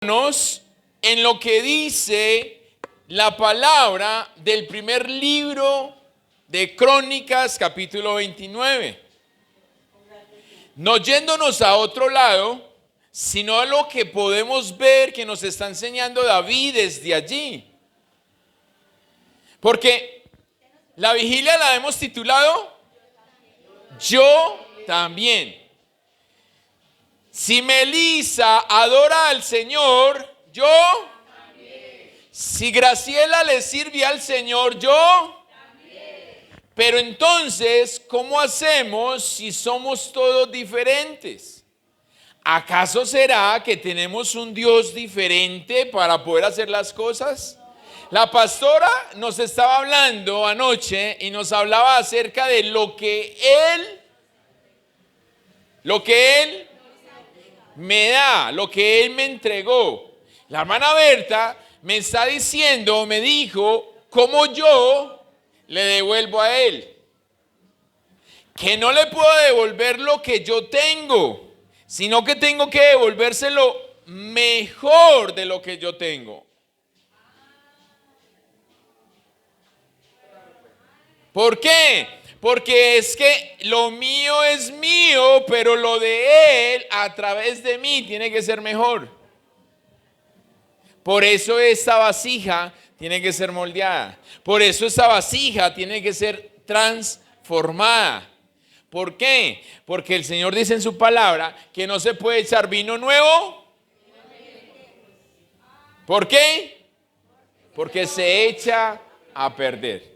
En lo que dice la palabra del primer libro de Crónicas, capítulo 29. No yéndonos a otro lado, sino a lo que podemos ver que nos está enseñando David desde allí. Porque la vigilia la hemos titulado Yo también. Si Melissa adora al Señor, yo también. Si Graciela le sirve al Señor, yo también. Pero entonces, ¿cómo hacemos si somos todos diferentes? ¿Acaso será que tenemos un Dios diferente para poder hacer las cosas? La pastora nos estaba hablando anoche y nos hablaba acerca de lo que Él me da, lo que Él me entregó. La hermana Berta me está diciendo, me dijo, cómo yo le devuelvo a Él. Que no le puedo devolver lo que yo tengo, sino que tengo que devolvérselo mejor de lo que yo tengo. ¿Por qué? Porque es que lo mío es mío, pero lo de Él a través de mí tiene que ser mejor. Por eso esta vasija tiene que ser moldeada. Por eso esta vasija tiene que ser transformada. ¿Por qué? Porque el Señor dice en su palabra que no se puede echar vino nuevo. ¿Por qué? Porque se echa a perder.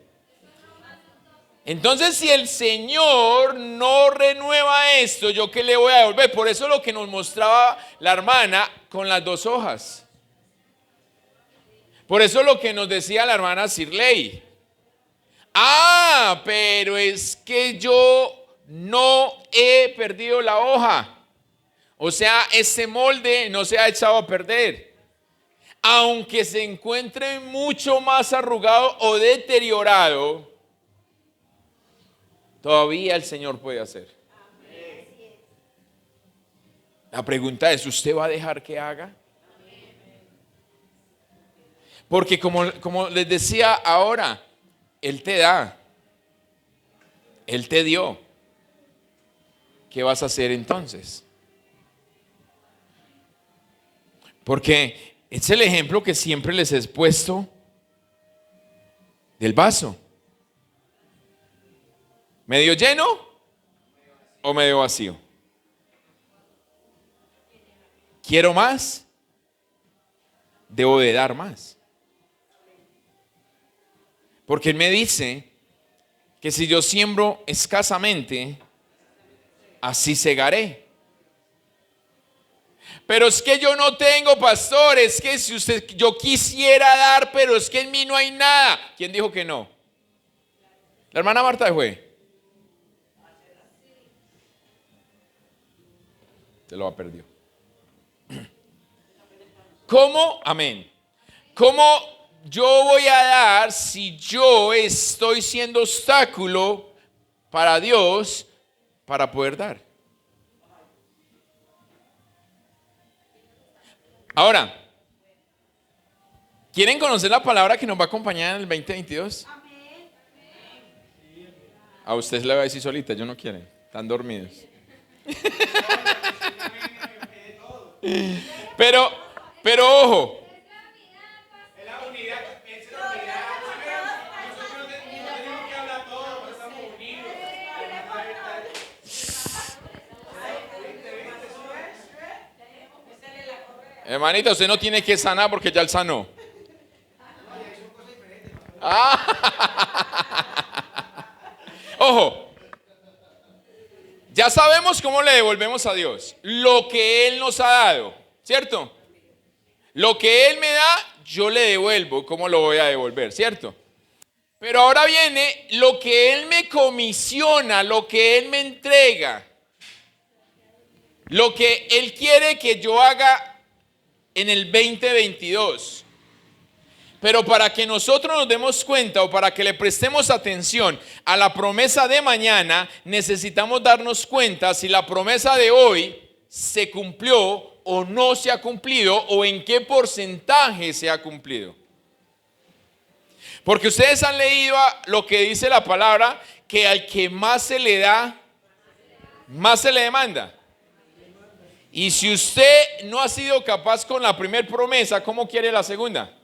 Entonces, si el Señor no renueva esto, ¿yo qué le voy a devolver? Por eso lo que nos mostraba la hermana con las dos hojas. Por eso lo que nos decía la hermana Sirley. Pero es que yo no he perdido la hoja. O sea, ese molde no se ha echado a perder. Aunque se encuentre mucho más arrugado o deteriorado, todavía el Señor puede hacer. La pregunta es, ¿usted va a dejar que haga? Porque como les decía ahora, Él te da, Él te dio. ¿Qué vas a hacer entonces? Porque es el ejemplo que siempre les he puesto del vaso. ¿Medio lleno o medio vacío? ¿Quiero más? Debo de dar más. Porque Él me dice que si yo siembro escasamente, así segaré. Pero es que yo no tengo, pastor, es que si yo quisiera dar, pero es que en mí no hay nada. ¿Quién dijo que no? La hermana Marta fue. Se lo ha perdido. ¿Cómo? Amén. ¿Cómo yo voy a dar si yo estoy siendo obstáculo para Dios para poder dar? Ahora, ¿quieren conocer la palabra que nos va a acompañar en el 2022? A ustedes le voy a decir solita, yo no quieren, están dormidos. Pero ojo. Hermanita, usted no tiene que sanar porque ya él sanó. Ojo. Ya sabemos cómo le devolvemos a Dios lo que Él nos ha dado, ¿cierto? Lo que Él me da, yo le devuelvo. ¿Cómo lo voy a devolver, cierto? Pero ahora viene lo que Él me comisiona, lo que Él me entrega, lo que Él quiere que yo haga en el 2022. Pero para que nosotros nos demos cuenta o para que le prestemos atención a la promesa de mañana, necesitamos darnos cuenta si la promesa de hoy se cumplió o no se ha cumplido o en qué porcentaje se ha cumplido. Porque ustedes han leído lo que dice la palabra, que al que más se le da, más se le demanda. Y si usted no ha sido capaz con la primera promesa, ¿cómo quiere la segunda?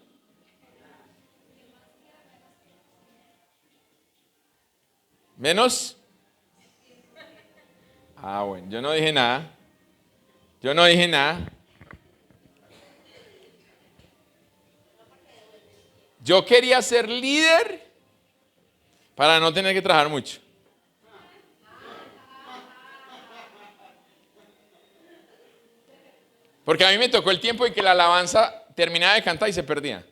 ¿Menos? Ah, bueno, yo no dije nada. Yo no dije nada. Yo quería ser líder para no tener que trabajar mucho. Porque a mí me tocó el tiempo en que la alabanza terminaba de cantar y se perdía.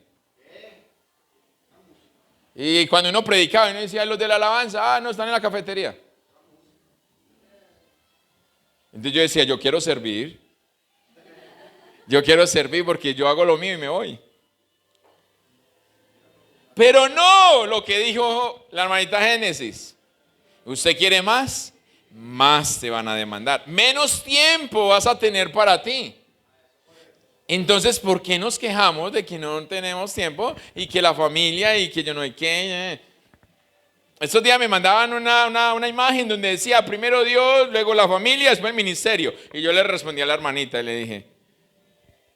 Y cuando uno predicaba, uno decía, los de la alabanza, no, están en la cafetería. Entonces yo decía, yo quiero servir. Yo quiero servir porque yo hago lo mío y me voy. Pero no lo que dijo la hermanita Génesis. ¿Usted quiere más? Más te van a demandar. Menos tiempo vas a tener para ti. Entonces, ¿por qué nos quejamos de que no tenemos tiempo y que la familia y que yo no hay que? Estos días me mandaban una imagen donde decía primero Dios, luego la familia, después el ministerio. Y yo le respondí a la hermanita y le dije,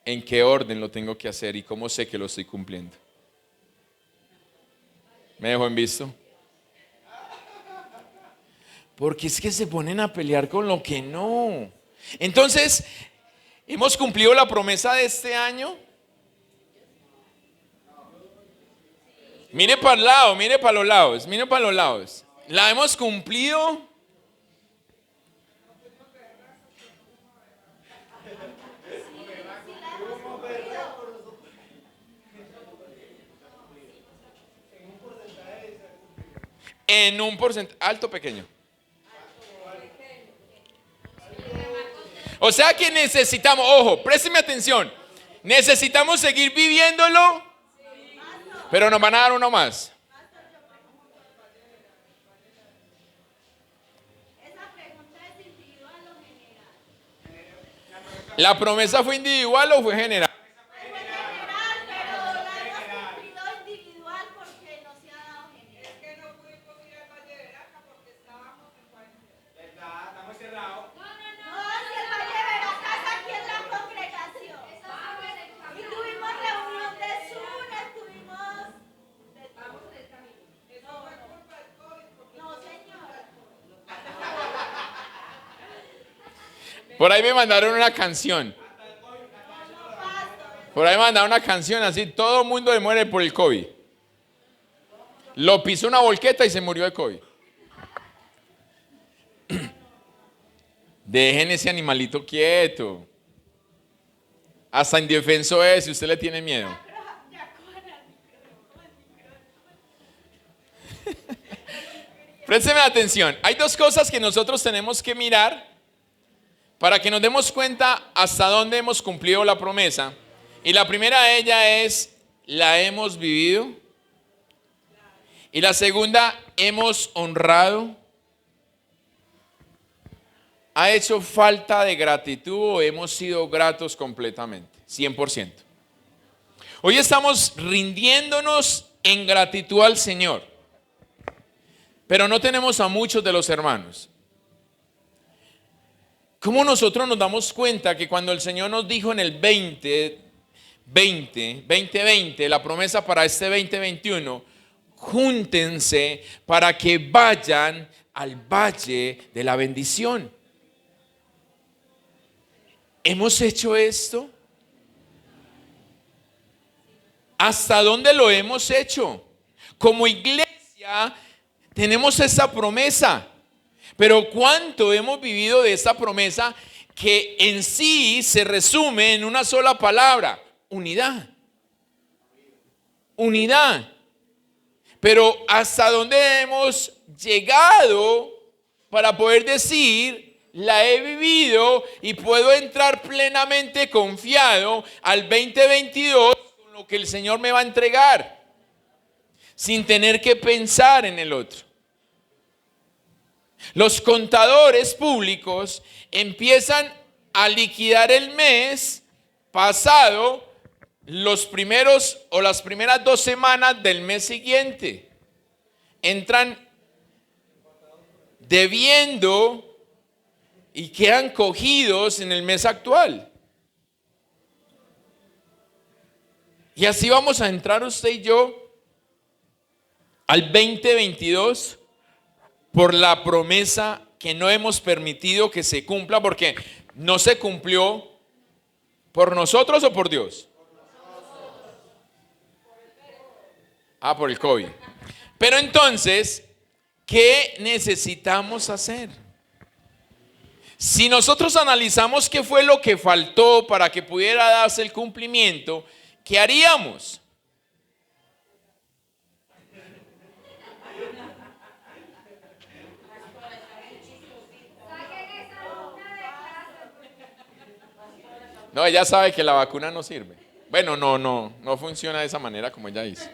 ¿en qué orden lo tengo que hacer y cómo sé que lo estoy cumpliendo? ¿Me dejó en visto? Porque es que se ponen a pelear con lo que no. Entonces, ¿hemos cumplido la promesa de este año? Mire para el lado, mire para los lados, mire para los lados. ¿La hemos cumplido? En un porcentaje, alto o pequeño. O sea que necesitamos, ojo, présteme atención, necesitamos seguir viviéndolo, pero nos van a dar uno más. ¿La promesa fue individual o fue general? Por ahí me mandaron una canción. Por ahí me mandaron una canción así, todo el mundo muere por el COVID. Lo pisó una volqueta y se murió de COVID. Dejen ese animalito quieto. Hasta indefenso es si usted le tiene miedo. Présteme atención. Hay dos cosas que nosotros tenemos que mirar para que nos demos cuenta hasta dónde hemos cumplido la promesa. Y la primera de ellas es, ¿la hemos vivido? Y la segunda, ¿hemos honrado? ¿Ha hecho falta de gratitud o hemos sido gratos completamente? 100%. Hoy estamos rindiéndonos en gratitud al Señor, pero no tenemos a muchos de los hermanos. ¿Cómo nosotros nos damos cuenta que cuando el Señor nos dijo en el 2020, la promesa para este 2021, júntense para que vayan al valle de la bendición? ¿Hemos hecho esto? ¿Hasta dónde lo hemos hecho? Como iglesia tenemos esa promesa. Pero ¿cuánto hemos vivido de esta promesa que en sí se resume en una sola palabra? Unidad. Unidad. Pero ¿hasta dónde hemos llegado para poder decir, la he vivido y puedo entrar plenamente confiado al 2022 con lo que el Señor me va a entregar, sin tener que pensar en el otro? Los contadores públicos empiezan al liquidar el mes pasado, los primeros o las primeras 2 semanas del mes siguiente, entran debiendo y quedan cogidos en el mes actual. Y así vamos a entrar usted y yo al 2022 por la promesa que no hemos permitido que se cumpla, porque no se cumplió por nosotros o por Dios. Por el COVID. Pero entonces, ¿qué necesitamos hacer? Si nosotros analizamos qué fue lo que faltó para que pudiera darse el cumplimiento, ¿qué haríamos? No, ella sabe que la vacuna no sirve. Bueno, no funciona de esa manera como ella dice.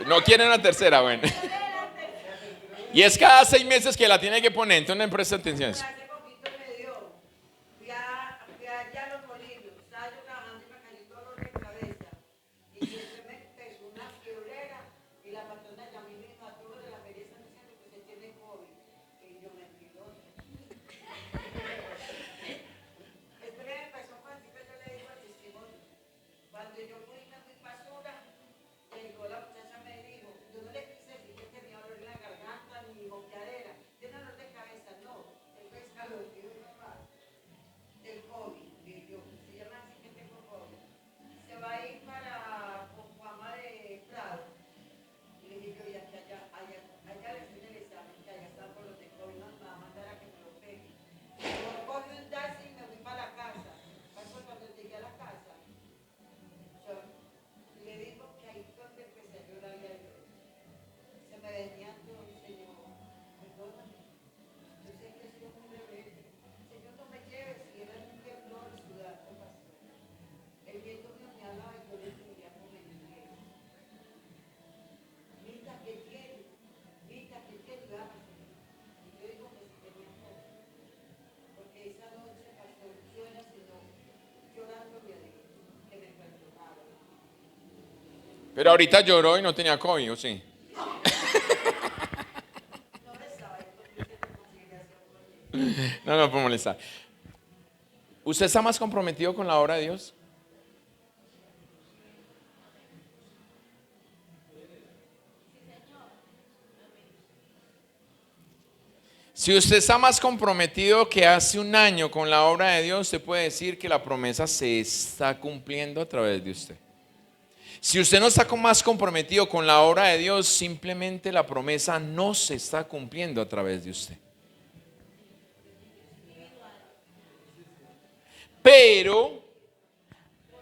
No quieren una tercera, bueno. Y es cada 6 meses que la tiene que poner, entonces no presta atención. Hace poquito me dio, fui allá a Los Molinos, estaba yo trabajando y me cayó un dolor de cabeza. Y siempre me empezó una fiebrera y la patrona ya me dijo a todos de la feria están diciendo que usted tiene COVID. Y yo me pido. Después me empezó cuando yo le digo al testimonio. Cuando yo fui para Sura, llegó la muchacha me dijo, yo no le quise decir que tenía dolor en la garganta ni boqueadera, tiene dolor de cabeza, no, el pescador, dijo mi papá, el COVID, y yo, se llama así que tengo COVID, se va a ir para Concuama de Prado, y le dije yo, ya que allá le estoy en el examen, que allá están por los de COVID, no me va a mandar a que me lo pegue. Yo cogí un taxi y me fui para la casa, pasó cuando llegué a la casa, le digo que ahí fue donde empecé a llorar y a llorar. Se me venía todo, Señor, perdóname. Yo sé que he sido muy rebelde. Señor, no me lleves, si era un temblor, ciudad, ¿qué pasó? El viento mío me hablaba y yo le decía con el inglés. Mita, ¿qué tiene? Mita, ¿qué tiene? Y yo digo que si tenía todo. Porque esa noche, pastor, yo era sino llorándole a Dios, que me perdonara. Pero ahorita lloró y no tenía COVID, ¿o sí? No puedo molestar. ¿Usted está más comprometido con la obra de Dios? Si usted está más comprometido que hace un año con la obra de Dios, usted puede decir que la promesa se está cumpliendo a través de usted. Si usted no está más comprometido con la obra de Dios, simplemente la promesa no se está cumpliendo a través de usted. Pero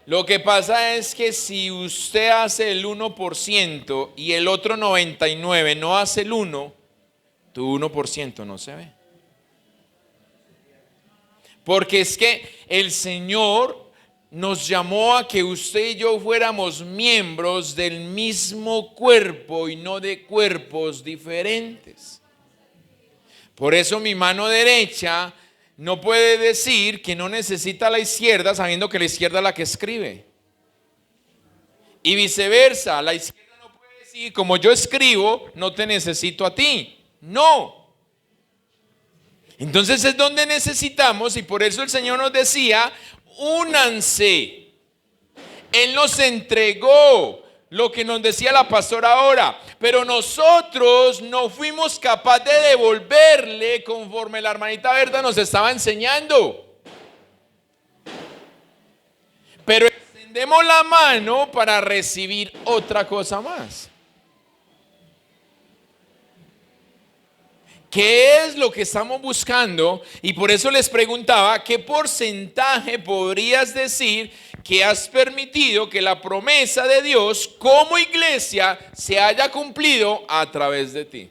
lo que pasa es que si usted hace el 1% y el otro 99% no hace el 1%, tu 1% no se ve. Porque es que el Señor nos llamó a que usted y yo fuéramos miembros del mismo cuerpo y no de cuerpos diferentes. Por eso mi mano derecha no puede decir que no necesita la izquierda sabiendo que la izquierda es la que escribe. Y viceversa, la izquierda no puede decir como yo escribo, no te necesito a ti. No. Entonces es donde necesitamos, y por eso el Señor nos decía, únanse. Él nos entregó lo que nos decía la pastora ahora, pero nosotros no fuimos capaces de devolverle conforme la hermanita Berta nos estaba enseñando. Pero extendemos la mano para recibir otra cosa más. ¿Qué es lo que estamos buscando? Y por eso les preguntaba, ¿qué porcentaje podrías decir que has permitido que la promesa de Dios como iglesia se haya cumplido a través de ti?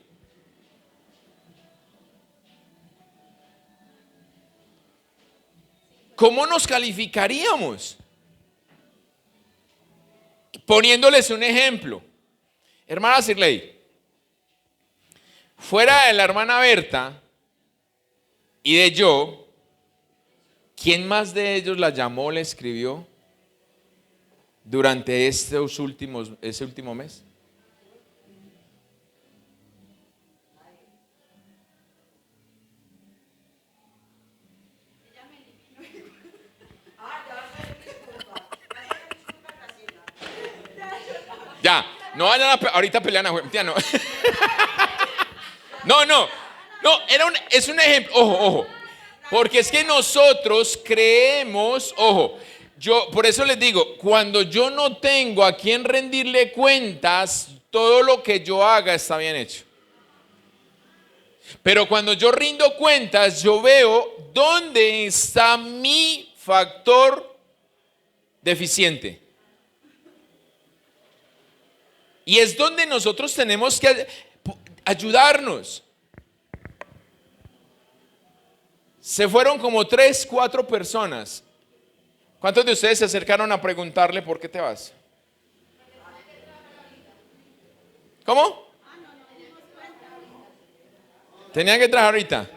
¿Cómo nos calificaríamos? Poniéndoles un ejemplo. Hermana Sirley, fuera de la hermana Berta y de yo, ¿quién más de ellos la llamó, le escribió durante ese último mes? Ya, no vayan ahorita pelean a juego. No. No, es un ejemplo, ojo, porque es que nosotros creemos, por eso les digo, cuando yo no tengo a quien rendirle cuentas, todo lo que yo haga está bien hecho. Pero cuando yo rindo cuentas, yo veo dónde está mi factor deficiente. Y es donde nosotros tenemos que ayudarnos. Se fueron como 3, 4 personas. ¿Cuántos de ustedes se acercaron a preguntarle por qué te vas? ¿Cómo? Tenían que trabajar ahorita.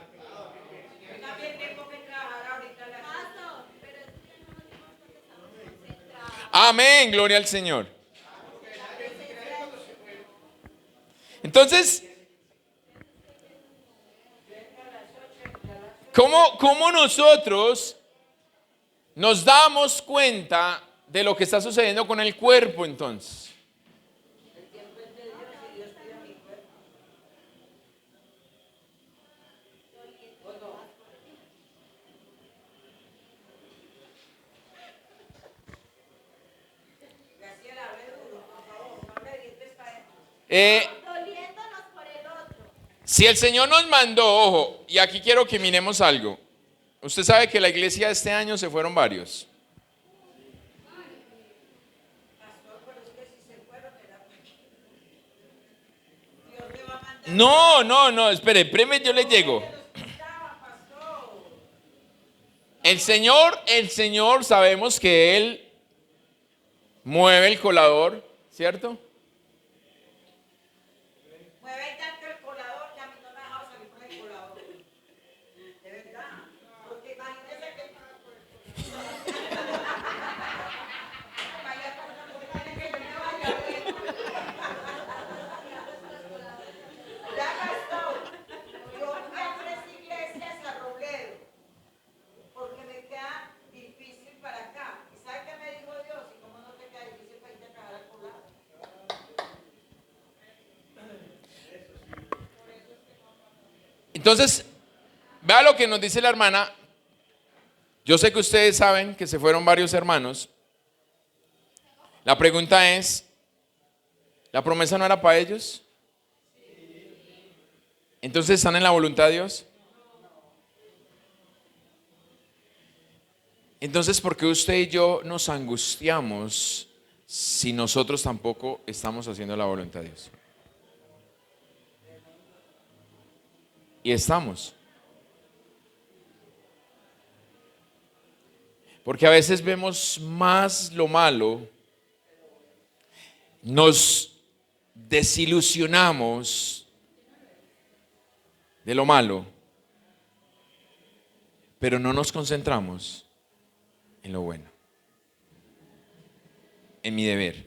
Amén, gloria al Señor. Entonces, ¿cómo nosotros nos damos cuenta de lo que está sucediendo con el cuerpo entonces? Si el Señor nos mandó, y aquí quiero que miremos algo. Usted sabe que la iglesia de este año se fueron varios. No, espere, yo le llego. El Señor sabemos que Él mueve el colador, ¿cierto? Entonces, vea lo que nos dice la hermana. Yo sé que ustedes saben que se fueron varios hermanos. La pregunta es, ¿la promesa no era para ellos? Entonces, ¿están en la voluntad de Dios? Entonces, ¿por qué usted y yo nos angustiamos si nosotros tampoco estamos haciendo la voluntad de Dios? Y estamos. Porque a veces vemos más lo malo, nos desilusionamos de lo malo, pero no nos concentramos en lo bueno, en mi deber,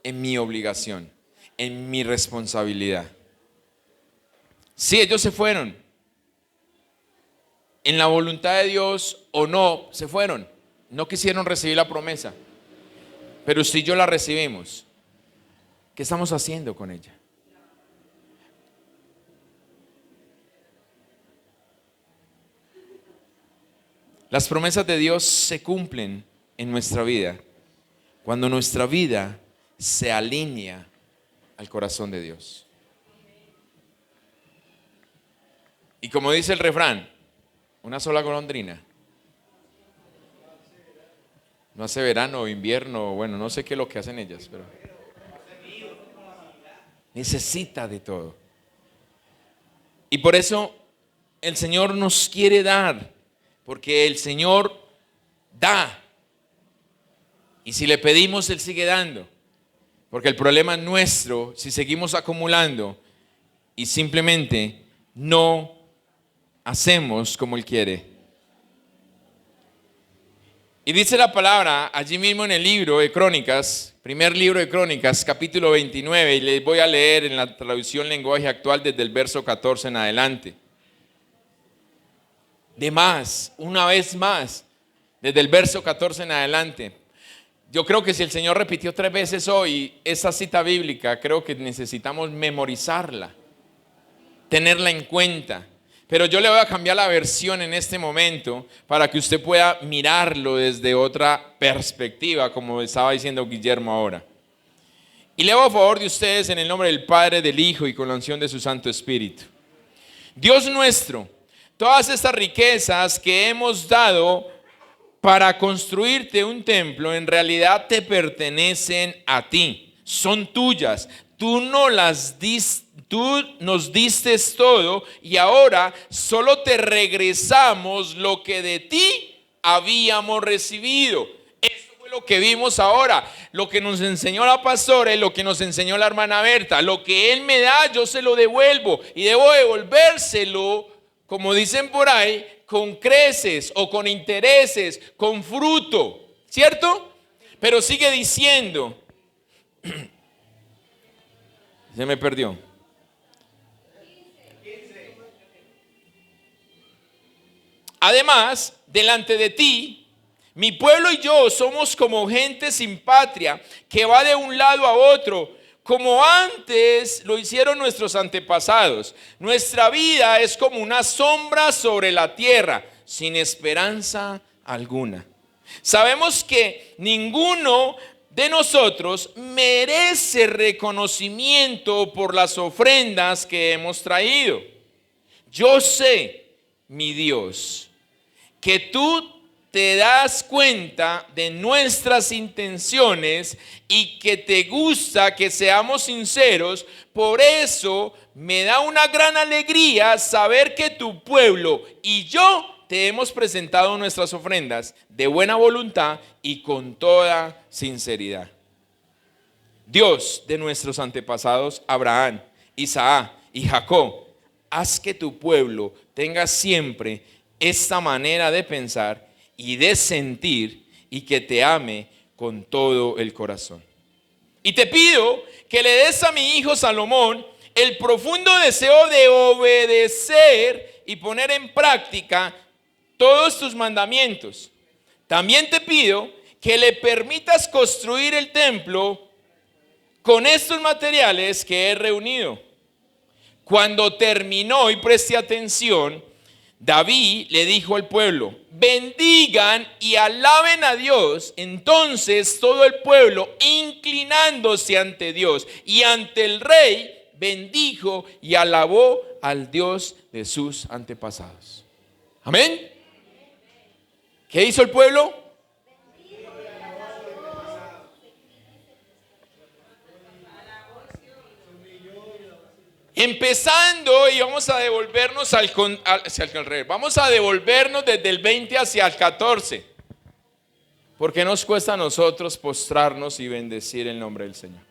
en mi obligación, en mi responsabilidad. Sí, ellos se fueron. En la voluntad de Dios o no, se fueron. No quisieron recibir la promesa. Pero si yo la recibimos, ¿qué estamos haciendo con ella? Las promesas de Dios se cumplen en nuestra vida cuando nuestra vida se alinea al corazón de Dios. Y como dice el refrán, una sola golondrina no hace verano o invierno, bueno, no sé qué es lo que hacen ellas, pero necesita de todo. Y por eso el Señor nos quiere dar, porque el Señor da. Y si le pedimos, Él sigue dando. Porque el problema es nuestro si seguimos acumulando y simplemente no hacemos como Él quiere. Y dice la palabra allí mismo en el libro de Crónicas, primer libro de Crónicas, capítulo 29, y les voy a leer en la traducción lenguaje actual desde el verso 14 en adelante. De más, una vez más, desde el verso 14 en adelante. Yo creo que si el Señor repitió 3 veces hoy esa cita bíblica, creo que necesitamos memorizarla, tenerla en cuenta. Pero yo le voy a cambiar la versión en este momento para que usted pueda mirarlo desde otra perspectiva, como estaba diciendo Guillermo ahora. Y leo a favor de ustedes en el nombre del Padre, del Hijo y con la unción de su Santo Espíritu. Dios nuestro, todas estas riquezas que hemos dado para construirte un templo, en realidad te pertenecen a ti, son tuyas. Tú nos diste todo y ahora solo te regresamos lo que de ti habíamos recibido. Eso fue lo que vimos ahora, lo que nos enseñó la pastora y lo que nos enseñó la hermana Berta. Lo que Él me da, yo se lo devuelvo y debo devolvérselo, como dicen por ahí, con creces o con intereses, con fruto, ¿cierto? Pero sigue diciendo, se me perdió. Además, delante de ti, mi pueblo y yo somos como gente sin patria que va de un lado a otro, como antes lo hicieron nuestros antepasados. Nuestra vida es como una sombra sobre la tierra, sin esperanza alguna. Sabemos que ninguno de nosotros merece reconocimiento por las ofrendas que hemos traído. Yo sé, mi Dios, que tú te das cuenta de nuestras intenciones y que te gusta que seamos sinceros. Por eso me da una gran alegría saber que tu pueblo y yo te hemos presentado nuestras ofrendas de buena voluntad y con toda sinceridad. Dios de nuestros antepasados Abraham, Isaac y Jacob, haz que tu pueblo tenga siempre esta manera de pensar y de sentir y que te ame con todo el corazón. Y te pido que le des a mi hijo Salomón el profundo deseo de obedecer y poner en práctica todos tus mandamientos. También te pido que le permitas construir el templo con estos materiales que he reunido. Cuando terminó, y preste atención, David le dijo al pueblo: bendigan y alaben a Dios. Entonces todo el pueblo, inclinándose ante Dios y ante el rey, bendijo y alabó al Dios de sus antepasados. Amén. ¿Qué hizo el pueblo? Empezando, y vamos a devolvernos vamos a devolvernos desde el 20 hacia el 14. ¿Por qué nos cuesta a nosotros postrarnos y bendecir el nombre del Señor?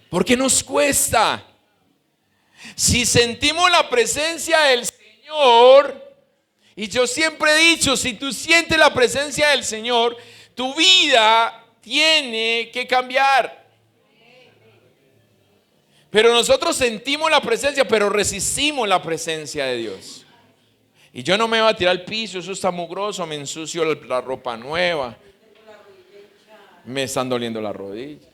¿Por qué nos cuesta? Si sentimos la presencia del Señor, y yo siempre he dicho, si tú sientes la presencia del Señor, tu vida tiene que cambiar. Pero nosotros sentimos la presencia, pero resistimos la presencia de Dios. Y yo no me voy a tirar al piso, eso está mugroso, me ensucio la ropa nueva, me están doliendo las rodillas.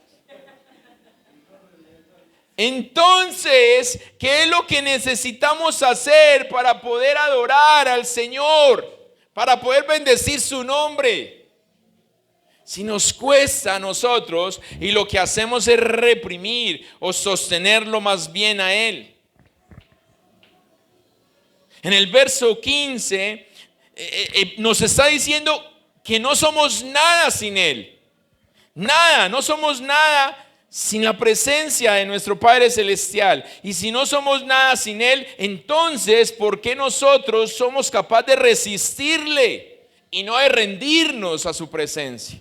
Entonces, ¿qué es lo que necesitamos hacer para poder adorar al Señor? Para poder bendecir su nombre. Si nos cuesta a nosotros y lo que hacemos es reprimir o sostenerlo más bien a Él. En el verso 15 nos está diciendo que no somos nada sin Él. Nada, no somos nada sin la presencia de nuestro Padre Celestial. Y si no somos nada sin Él, entonces ¿por qué nosotros somos capaces de resistirle y no de rendirnos a su presencia?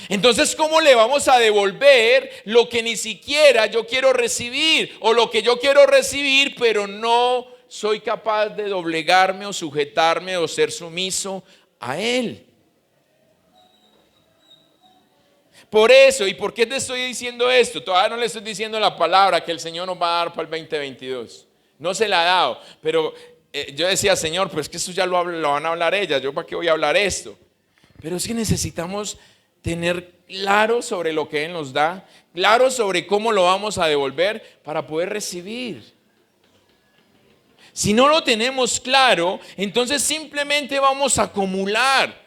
Entonces, ¿cómo le vamos a devolver lo que ni siquiera yo quiero recibir? O lo que yo quiero recibir, pero no soy capaz de doblegarme o sujetarme o ser sumiso a Él. Por eso, ¿y por qué te estoy diciendo esto? Todavía no le estoy diciendo la palabra que el Señor nos va a dar para el 2022. No se la ha dado, pero yo decía, Señor, pues que eso ya lo van a hablar ellas, ¿yo para qué voy a hablar esto? Pero es que necesitamos tener claro sobre lo que Él nos da, claro sobre cómo lo vamos a devolver para poder recibir. Si no lo tenemos claro, entonces simplemente vamos a acumular.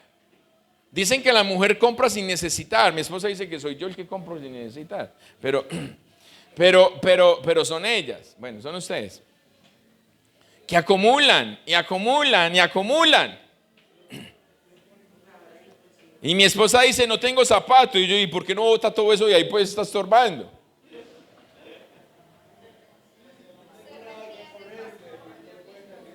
Dicen que la mujer compra sin necesitar. Mi esposa dice que soy yo el que compro sin necesitar. Pero son ellas. Bueno, son ustedes. Que acumulan y acumulan y acumulan. Y mi esposa dice, no tengo zapato. Y yo, ¿y por qué no bota todo eso y ahí pues está estorbando?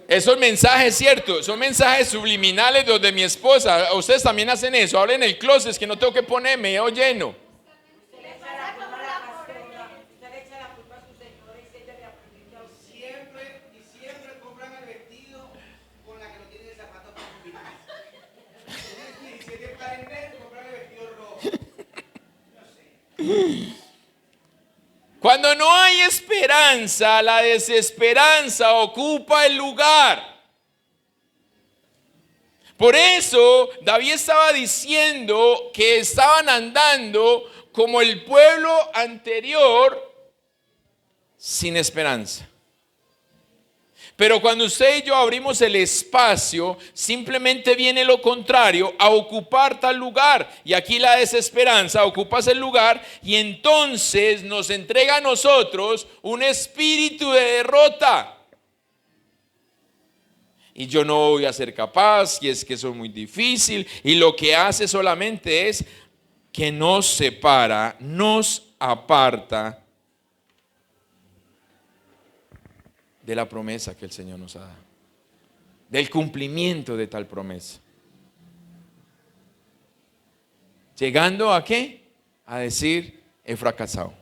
Esos mensajes, cierto, son mensajes subliminales donde mi esposa, ustedes también hacen eso, hablen en el closet, es que no tengo que ponerme, lleno. Usted le echa la culpa a la pastora, usted le echa la culpa a su señora y ella le aplica a usted. Siempre compran el vestido con la que no tiene el zapato para combinar. Si es que para el verde, compran el vestido rojo. No sé. Cuando no hay esperanza, la desesperanza ocupa el lugar. Por eso David estaba diciendo que estaban andando como el pueblo anterior sin esperanza. Pero cuando usted y yo abrimos el espacio, simplemente viene lo contrario, a ocupar tal lugar. Y aquí la desesperanza ocupa ese lugar y entonces nos entrega a nosotros un espíritu de derrota. Y yo no voy a ser capaz, y es que eso es muy difícil. Y lo que hace solamente es que nos separa, nos aparta de la promesa que el Señor nos ha dado, del cumplimiento de tal promesa. Llegando a ¿qué? A decir, he fracasado.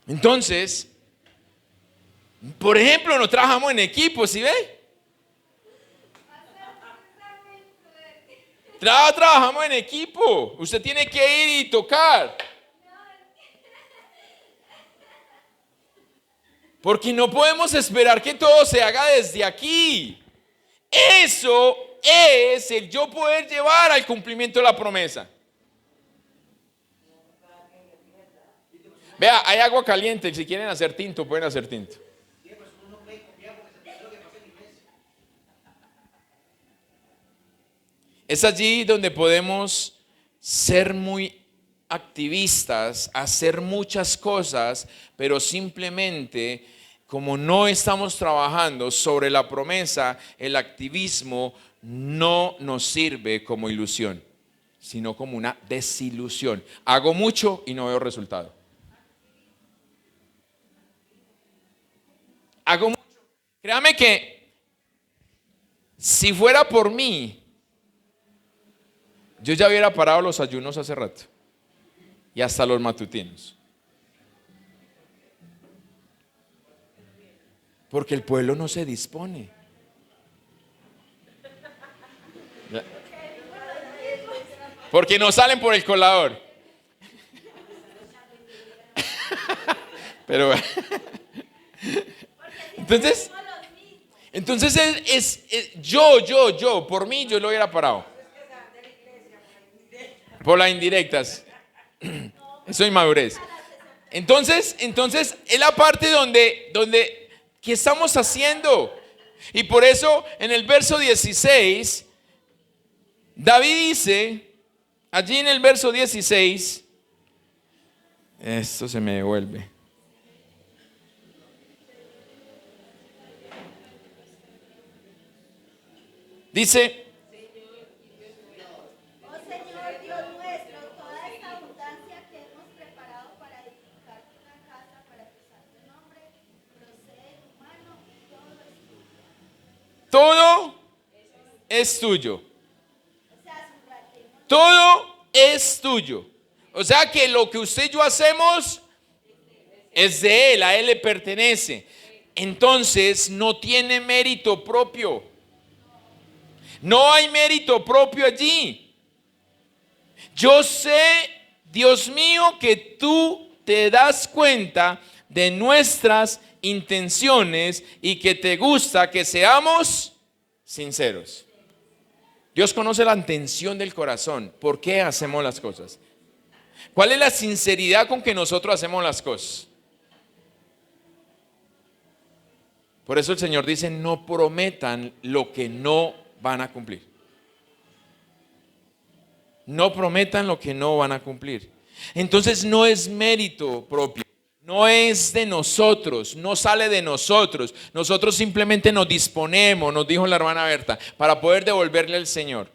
Entonces, por ejemplo, no trabajamos en equipo, ¿sí ve? Trabajamos en equipo. Usted tiene que ir y tocar. Porque no podemos esperar que todo se haga desde aquí. Eso es el yo poder llevar al cumplimiento de la promesa. Vea, hay agua caliente. Si quieren hacer tinto, pueden hacer tinto. Es allí donde podemos ser muy activistas, hacer muchas cosas, pero simplemente como no estamos trabajando sobre la promesa, el activismo no nos sirve como ilusión, sino como una desilusión. Hago mucho y no veo resultado. Hago mucho. Créame que si fuera por mí, yo ya hubiera parado los ayunos hace rato y hasta los matutinos. Porque el pueblo no se dispone. Porque no salen por el colador. Pero entonces yo, por mí, yo lo hubiera parado. Por las indirectas. Eso es inmadurez. Entonces es la parte donde ¿qué estamos haciendo? Y por eso en el verso 16, David dice, allí en el verso 16, esto se me devuelve. Dice, es tuyo. Todo es tuyo. O sea que lo que usted y yo hacemos es de Él, a Él le pertenece. Entonces no tiene mérito propio. No hay mérito propio allí. Yo sé, Dios mío, que tú te das cuenta de nuestras intenciones y que te gusta que seamos sinceros. Dios conoce la intención del corazón. ¿Por qué hacemos las cosas? ¿Cuál es la sinceridad con que nosotros hacemos las cosas? Por eso el Señor dice, no prometan lo que no van a cumplir. No prometan lo que no van a cumplir. Entonces no es mérito propio, no es de nosotros, no sale de nosotros. Nosotros simplemente nos disponemos, nos dijo la hermana Berta, para poder devolverle al Señor.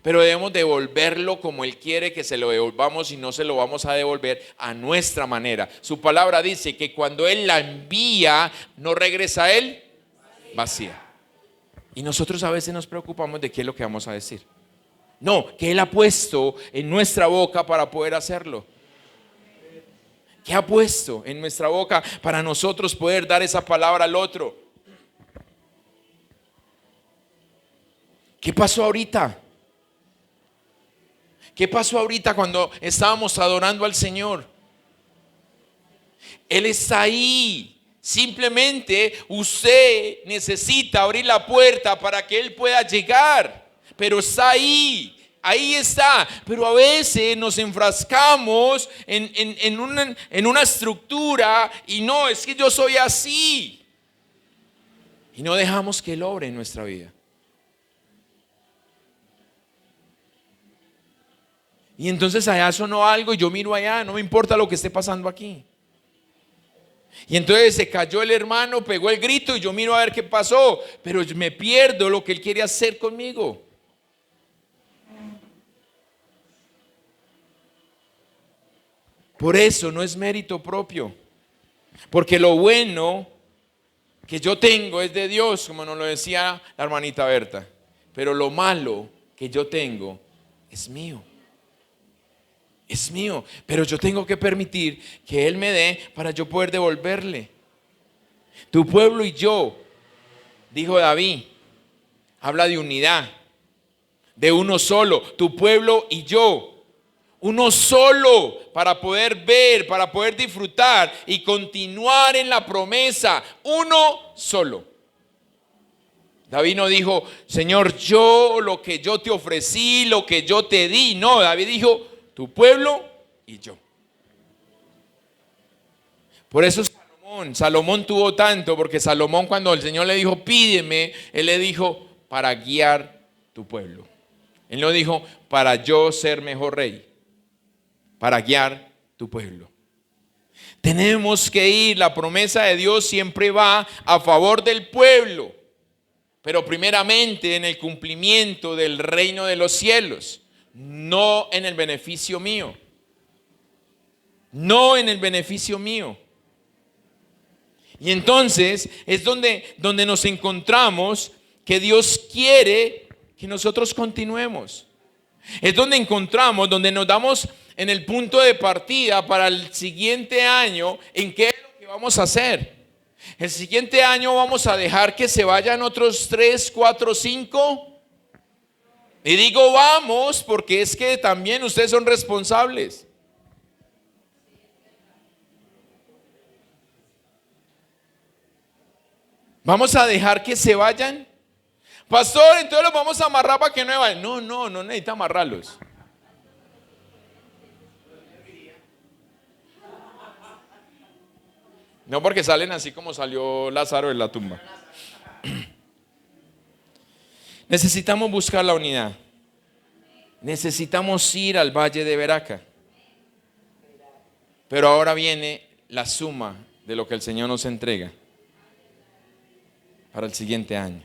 Pero debemos devolverlo como Él quiere que se lo devolvamos y no se lo vamos a devolver a nuestra manera. Su palabra dice que cuando Él la envía, no regresa a Él vacía. Y nosotros a veces nos preocupamos de qué es lo que vamos a decir. No, que Él ha puesto en nuestra boca para poder hacerlo. ¿Qué ha puesto en nuestra boca para nosotros poder dar esa palabra al otro? ¿Qué pasó ahorita? ¿Qué pasó ahorita cuando estábamos adorando al Señor? Él está ahí. Simplemente usted necesita abrir la puerta para que Él pueda llegar. Pero está ahí. Ahí está. Pero a veces nos enfrascamos en una estructura y no, es que yo soy así. Y no dejamos que Él obre en nuestra vida. Y entonces allá sonó algo y yo miro allá, no me importa lo que esté pasando aquí. Y entonces se cayó el hermano, pegó el grito y yo miro a ver qué pasó, pero me pierdo lo que Él quiere hacer conmigo. Por eso no es mérito propio, porque lo bueno que yo tengo es de Dios, como nos lo decía la hermanita Berta, pero lo malo que yo tengo es mío. Es mío, pero yo tengo que permitir que Él me dé para yo poder devolverle. Tu pueblo y yo, dijo David, habla de unidad, de uno solo, tu pueblo y yo, uno solo para poder ver, para poder disfrutar y continuar en la promesa, uno solo. David no dijo, Señor, yo lo que yo te ofrecí, lo que yo te di, no, David dijo, tu pueblo y yo. Por eso Salomón tuvo tanto, porque Salomón cuando el Señor le dijo, pídeme, Él le dijo, para guiar tu pueblo. Él no dijo, para yo ser mejor rey, para guiar tu pueblo. Tenemos que ir, la promesa de Dios siempre va a favor del pueblo, pero primeramente en el cumplimiento del reino de los cielos. No en el beneficio mío. No en el beneficio mío. Y entonces es donde nos encontramos que Dios quiere que nosotros continuemos. Es donde encontramos, donde nos damos en el punto de partida para el siguiente año, en qué es lo que vamos a hacer. El siguiente año vamos a dejar que se vayan otros 3, 4, 5. Y digo vamos porque es que también ustedes son responsables. ¿Vamos a dejar que se vayan? Pastor, entonces los vamos a amarrar para que no vayan. No necesita amarrarlos. No porque salen así como salió Lázaro de la tumba. Necesitamos buscar la unidad. Necesitamos ir al Valle de Veraca. Pero ahora viene la suma de lo que el Señor nos entrega para el siguiente año.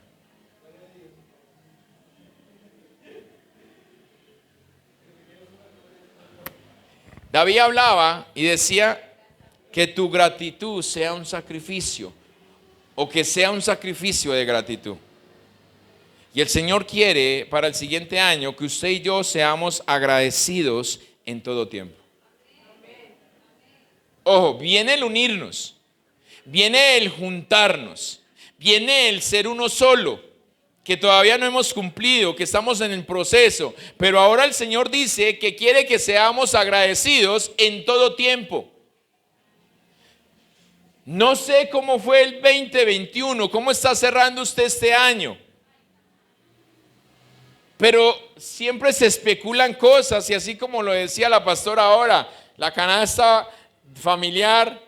David hablaba y decía que tu gratitud sea un sacrificio, o que sea un sacrificio de gratitud. Y el Señor quiere para el siguiente año que usted y yo seamos agradecidos en todo tiempo. Ojo, viene el unirnos, viene el juntarnos, viene el ser uno solo, que todavía no hemos cumplido, que estamos en el proceso, pero ahora el Señor dice que quiere que seamos agradecidos en todo tiempo. No sé cómo fue el 2021, cómo está cerrando usted este año, pero siempre se especulan cosas y así como lo decía la pastora ahora, la canasta familiar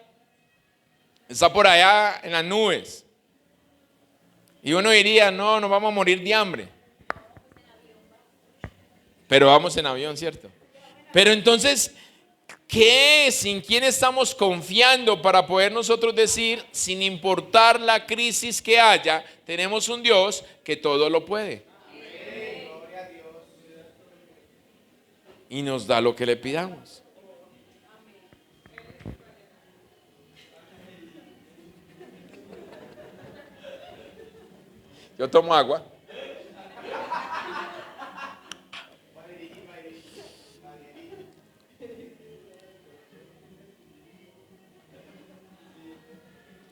está por allá en las nubes. Y uno diría, no, nos vamos a morir de hambre. Pero vamos en avión, ¿cierto? Pero entonces, ¿qué es? ¿En quién estamos confiando para poder nosotros decir, sin importar la crisis que haya, tenemos un Dios que todo lo puede? Y nos da lo que le pidamos. Yo tomo agua.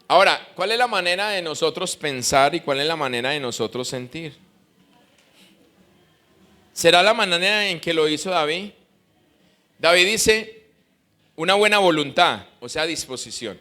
Ahora, ¿cuál es la manera de nosotros pensar y cuál es la manera de nosotros sentir? ¿Será la manera en que lo hizo David? David dice, una buena voluntad, o sea, disposición.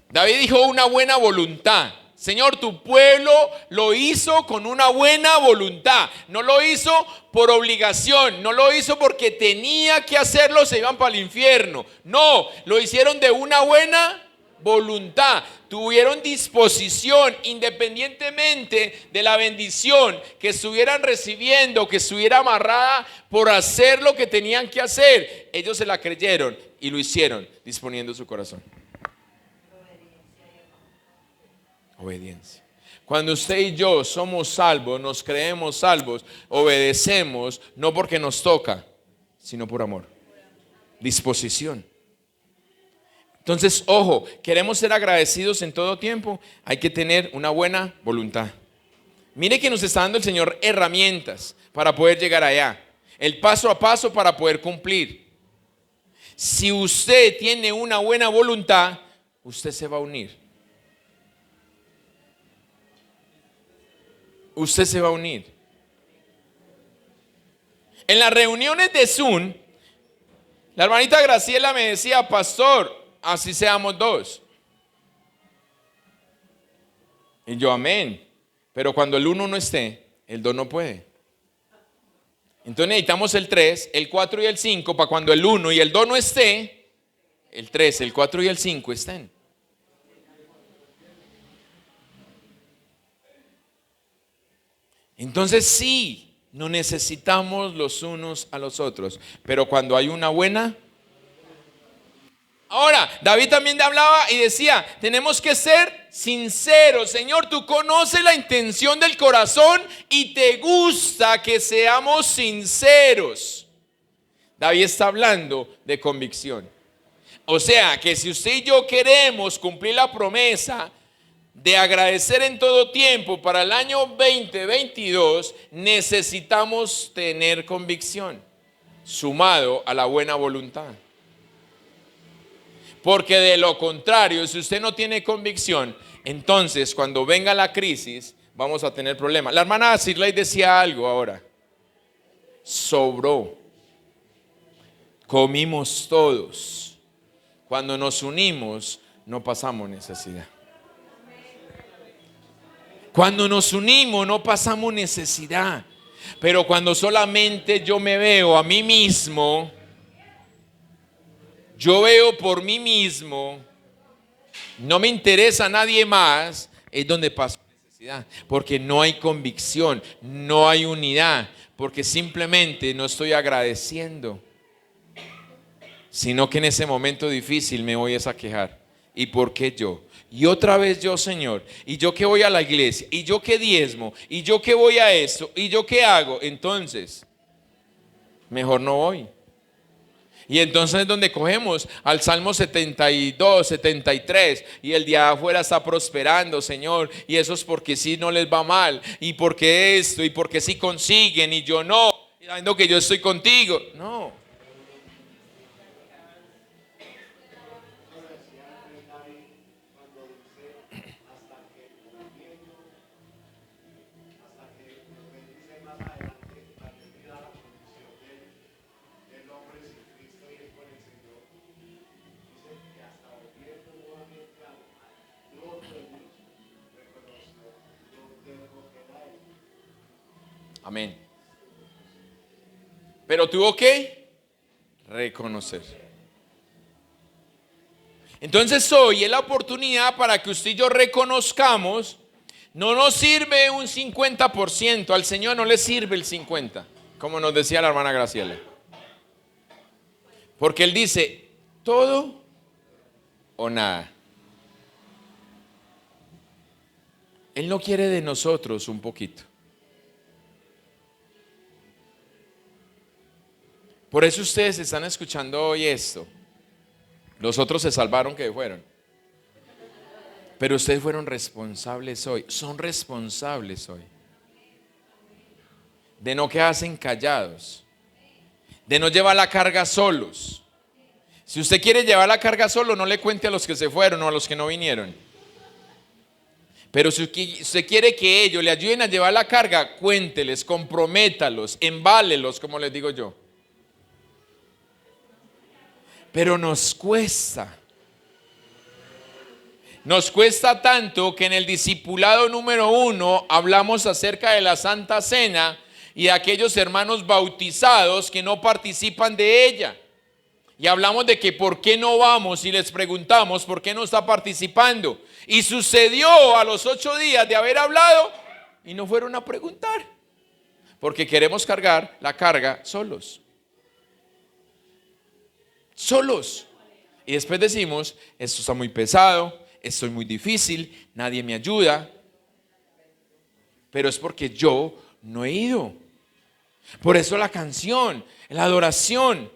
David dijo una buena voluntad. Señor, tu pueblo lo hizo con una buena voluntad. No lo hizo por obligación, no lo hizo porque tenía que hacerlo, se iban para el infierno. No, lo hicieron de una buena voluntad. Tuvieron disposición, independientemente de la bendición que estuvieran recibiendo, que estuviera amarrada por hacer lo que tenían que hacer. Ellos se la creyeron y lo hicieron disponiendo su corazón. Obediencia. Cuando usted y yo somos salvos, nos creemos salvos, obedecemos no porque nos toca, sino por amor. Disposición. Entonces, ojo, queremos ser agradecidos en todo tiempo, hay que tener una buena voluntad. Mire que nos está dando el Señor herramientas para poder llegar allá, el paso a paso para poder cumplir. Si usted tiene una buena voluntad, usted se va a unir. Usted se va a unir. En las reuniones de Zoom, la hermanita Graciela me decía, pastor, así seamos dos. Y yo, amén. Pero cuando el uno no esté, el dos no puede. Entonces necesitamos el 3, el 4 y el 5 para cuando el 1 y el 2 no esté, el 3, el 4 y el 5 estén. Entonces sí, no necesitamos los unos a los otros, pero cuando hay una buena. Ahora, David también hablaba y decía, tenemos que ser sinceros. Señor, tú conoces la intención del corazón y te gusta que seamos sinceros. David está hablando de convicción. O sea, que si usted y yo queremos cumplir la promesa de agradecer en todo tiempo para el año 2022, necesitamos tener convicción, sumado a la buena voluntad. Porque de lo contrario, si usted no tiene convicción, entonces cuando venga la crisis, vamos a tener problemas. La hermana Shirley decía algo ahora. Sobró. Comimos todos. Cuando nos unimos, no pasamos necesidad. Cuando nos unimos no pasamos necesidad, pero cuando solamente yo me veo a mí mismo, yo veo por mí mismo, no me interesa a nadie más, es donde paso necesidad, porque no hay convicción, no hay unidad, porque simplemente no estoy agradeciendo, sino que en ese momento difícil me voy a quejar. ¿Y por qué yo? Y otra vez yo, Señor, y yo que voy a la iglesia, y yo que diezmo, y yo que voy a esto, y yo que hago, entonces, mejor no voy. Y entonces es donde cogemos al Salmo 72, 73, y el de afuera está prosperando, Señor, y eso es porque sí no les va mal, y porque esto, y porque sí consiguen, y yo no, sabiendo que yo estoy contigo. No. Amén. Pero tuvo que reconocer. Entonces hoy es la oportunidad para que usted y yo reconozcamos. No nos sirve un 50%, al Señor no le sirve el 50%, como nos decía la hermana Graciela. Porque Él dice, todo o nada. Él no quiere de nosotros un poquito. Por eso ustedes están escuchando hoy esto. Los otros se salvaron que fueron. Pero ustedes fueron responsables hoy. Son responsables hoy. De no quedarse callados. De no llevar la carga solos. Si usted quiere llevar la carga solo, no le cuente a los que se fueron o a los que no vinieron. Pero si usted quiere que ellos le ayuden a llevar la carga, cuénteles, comprométalos, embálelos, como les digo yo. Pero nos cuesta. Nos cuesta tanto que en el discipulado número 1 hablamos acerca de la Santa Cena y de aquellos hermanos bautizados que no participan de ella. Y hablamos de que por qué no vamos y les preguntamos por qué no está participando. Y sucedió a los 8 días de haber hablado y no fueron a preguntar. Porque queremos cargar la carga solos. Solos. Y después decimos, esto está muy pesado, esto es muy difícil, nadie me ayuda. Pero es porque yo no he ido. Por eso la canción, la adoración.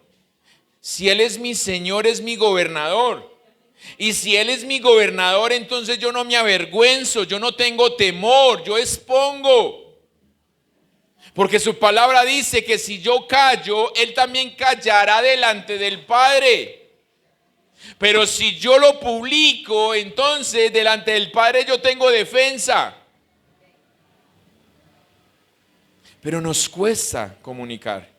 Si Él es mi Señor, es mi gobernador. Y si Él es mi gobernador, entonces yo no me avergüenzo, yo no tengo temor, yo expongo. Porque su palabra dice que si yo callo, Él también callará delante del Padre. Pero si yo lo publico, entonces delante del Padre yo tengo defensa. Pero nos cuesta comunicar.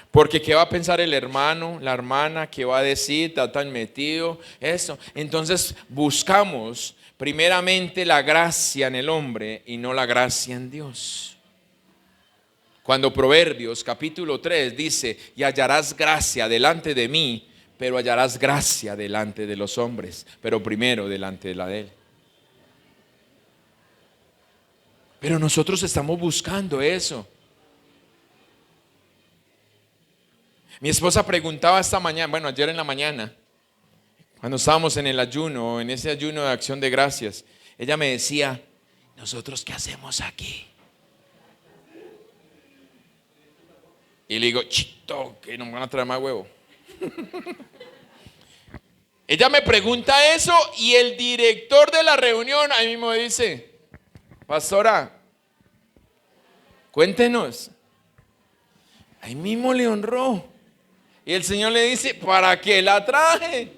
Porque ¿qué va a pensar el hermano, la hermana? ¿Qué va a decir? Está tan metido, eso. Entonces buscamos primeramente la gracia en el hombre y no la gracia en Dios. Cuando Proverbios capítulo 3 dice, y hallarás gracia delante de mí, pero hallarás gracia delante de los hombres, pero primero delante de la de Él. Pero nosotros estamos buscando eso. Mi esposa preguntaba esta mañana, bueno, ayer en la mañana, cuando estábamos en el ayuno, en ese ayuno de acción de gracias, ella me decía, ¿nosotros qué hacemos aquí? Y le digo, chito, que nos van a traer más huevo. Ella me pregunta eso y el director de la reunión ahí mismo dice, pastora, cuéntenos. Ahí mismo le honró. Y el Señor le dice, ¿para qué la traje?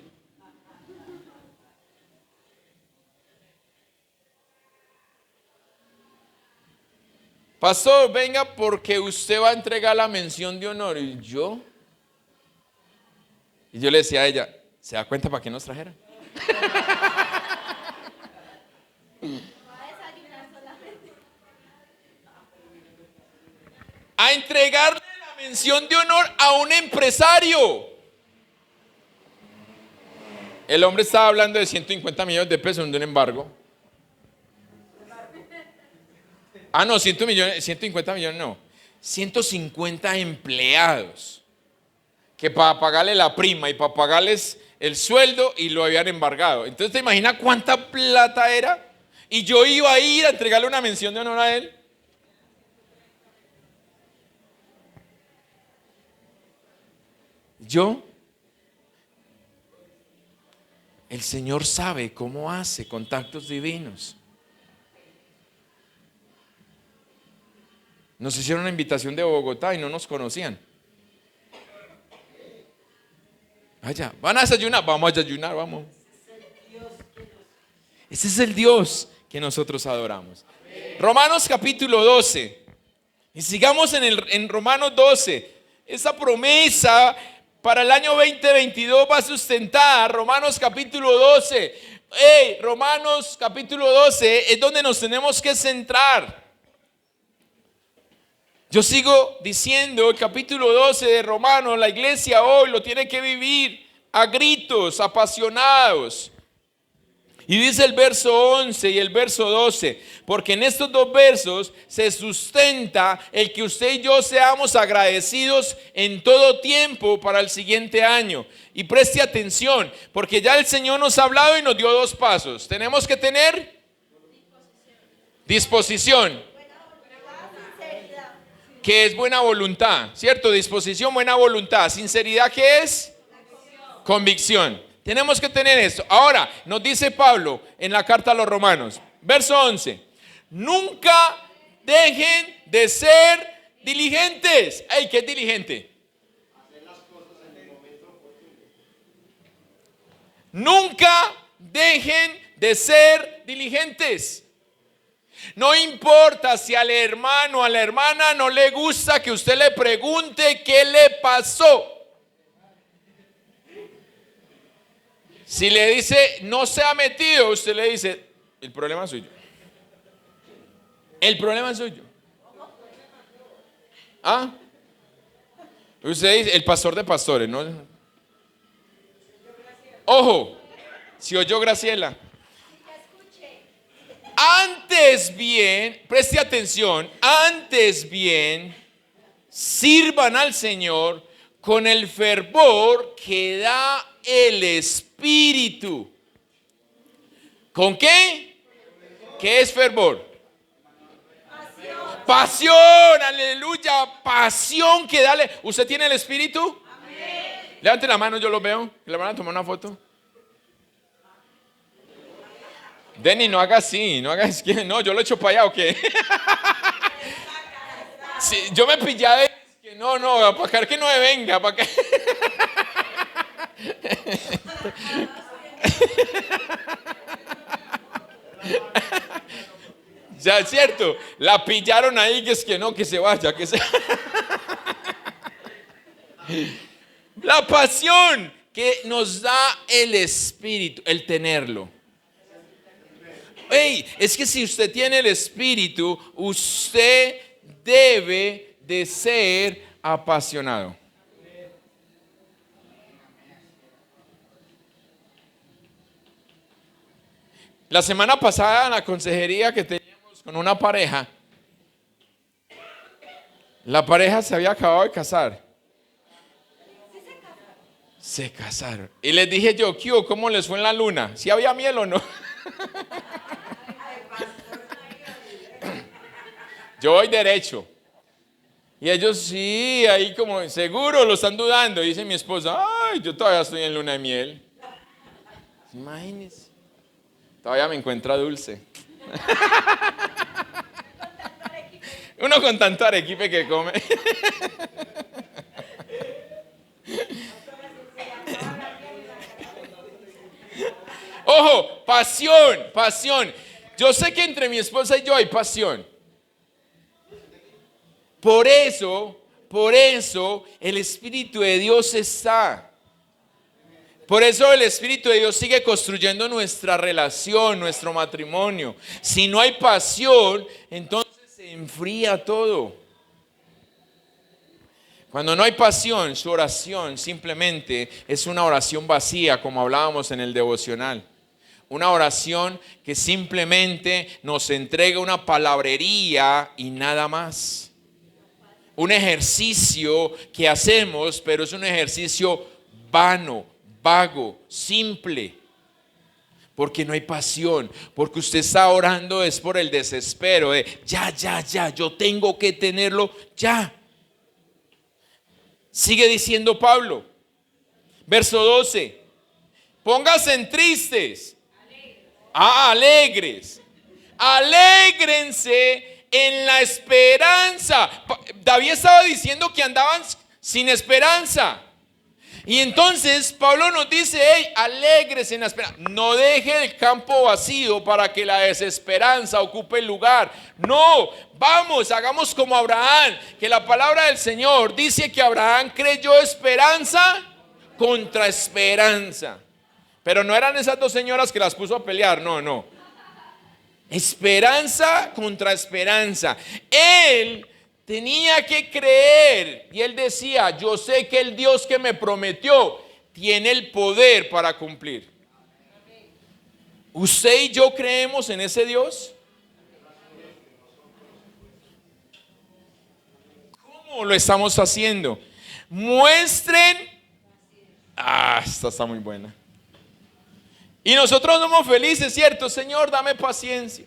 Pastor, venga porque usted va a entregar la mención de honor. ¿Y yo? Y yo le decía a ella, ¿se da cuenta para qué nos trajeron? A entregarle la mención de honor a un empresario. El hombre estaba hablando de 150 millones de pesos de un embargo. Ah, no, 150 millones no. 150 empleados que para pagarle la prima y para pagarles el sueldo y lo habían embargado. Entonces, ¿te imaginas cuánta plata era? Y yo iba a ir a entregarle una mención de honor a él. yo. El Señor sabe cómo hace contactos divinos. Nos hicieron una invitación de Bogotá y no nos conocían. Vaya, van a desayunar, vamos a desayunar, vamos. Ese es el Dios que nosotros adoramos. Romanos capítulo 12. Y sigamos en Romanos 12. Esa promesa para el año 2022 va a sustentar Romanos capítulo 12. Romanos capítulo 12 es donde nos tenemos que centrar. Yo sigo diciendo, el capítulo 12 de Romanos, la iglesia hoy lo tiene que vivir a gritos, apasionados. Y dice el verso 11 y el verso 12, porque en estos dos versos se sustenta el que usted y yo seamos agradecidos en todo tiempo para el siguiente año. Y preste atención, porque ya el Señor nos ha hablado y nos dio dos pasos. Tenemos que tener disposición. ¿Qué es buena voluntad? ¿Cierto? Disposición, buena voluntad. Sinceridad, ¿qué es? Convicción. Tenemos que tener esto. Ahora, nos dice Pablo en la carta a los Romanos, verso 11. Nunca dejen de ser diligentes. ¡Ey! ¿Qué es diligente? Hacer las cosas en el momento oportuno. Nunca dejen de ser diligentes. No importa si al hermano o a la hermana no le gusta que usted le pregunte qué le pasó. Si le dice no se ha metido, usted le dice el problema es suyo. El problema es suyo. ¿Ah? Usted dice el pastor de pastores, ¿no? Ojo, si oyó Graciela. Antes bien, preste atención, antes bien, sirvan al Señor con el fervor que da el Espíritu. ¿Con qué? ¿Qué es fervor? Pasión, aleluya, pasión que dale. ¿Usted tiene el Espíritu? Amén. Levante la mano, yo lo veo. ¿Le van a tomar una foto? Denny, no haga así, no haga así. No, yo lo echo para allá, ¿o qué? Sí, yo me pillé de que no, para acá que no me venga, para acá. Ya es cierto, la pillaron ahí, que es que no, que se vaya, que se... La pasión que nos da el Espíritu, el tenerlo. Es que si usted tiene el Espíritu, usted debe de ser apasionado. La semana pasada en la consejería que teníamos con una pareja, la pareja se había acabado de casar. Se casaron. Y les dije yo, ¿cómo les fue en la luna? ¿Si había miel o no? Yo voy derecho. Y ellos sí, ahí como seguro lo están dudando. Dice mi esposa, ay, yo todavía estoy en luna de miel. Imagínense. Todavía me encuentra dulce. Uno con tanto arequipe que come. Ojo, pasión. Yo sé que entre mi esposa y yo hay pasión. Por eso el Espíritu de Dios está. Por eso el Espíritu de Dios sigue construyendo nuestra relación, nuestro matrimonio. Si no hay pasión, entonces se enfría todo. Cuando no hay pasión, su oración simplemente es una oración vacía, como hablábamos en el devocional. Una oración que simplemente nos entrega una palabrería y nada más. Un ejercicio que hacemos, pero es un ejercicio vano, vago, simple. Porque no hay pasión, porque usted está orando es por el desespero de ya, yo tengo que tenerlo ya. Sigue diciendo Pablo, Verso 12. Pónganse tristes. Alegres. Alégrense en la esperanza. David estaba diciendo que andaban sin esperanza. Y entonces Pablo nos dice, hey, alégrese en la esperanza. No deje el campo vacío para que la desesperanza ocupe el lugar. No, vamos, hagamos como Abraham, que la palabra del Señor dice que Abraham creyó esperanza contra esperanza. Pero no eran esas dos señoras que las puso a pelear, no. Esperanza contra esperanza. Él tenía que creer y él decía, yo sé que el Dios que me prometió tiene el poder para cumplir. ¿Usted y yo creemos en ese Dios? ¿Cómo lo estamos haciendo? Muestren. Esta está muy buena. Y nosotros somos felices, ¿cierto? Señor, dame paciencia.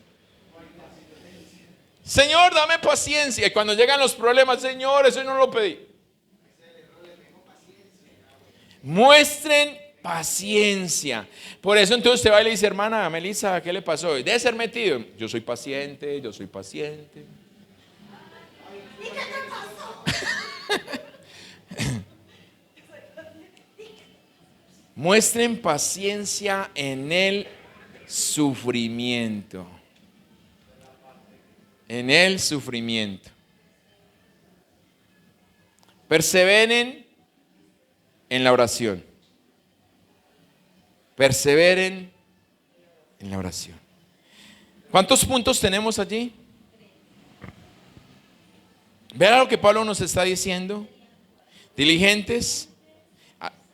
Señor, dame paciencia. Y cuando llegan los problemas, Señor, eso no lo pedí. Muestren paciencia. Por eso entonces usted va y le dice, hermana Melissa, ¿qué le pasó? Debe ser metido. Yo soy paciente. ¿Y qué te pasó? Muestren paciencia en el sufrimiento. En el sufrimiento. Perseveren en la oración. Perseveren en la oración. ¿Cuántos puntos tenemos allí? Vean lo que Pablo nos está diciendo. Diligentes,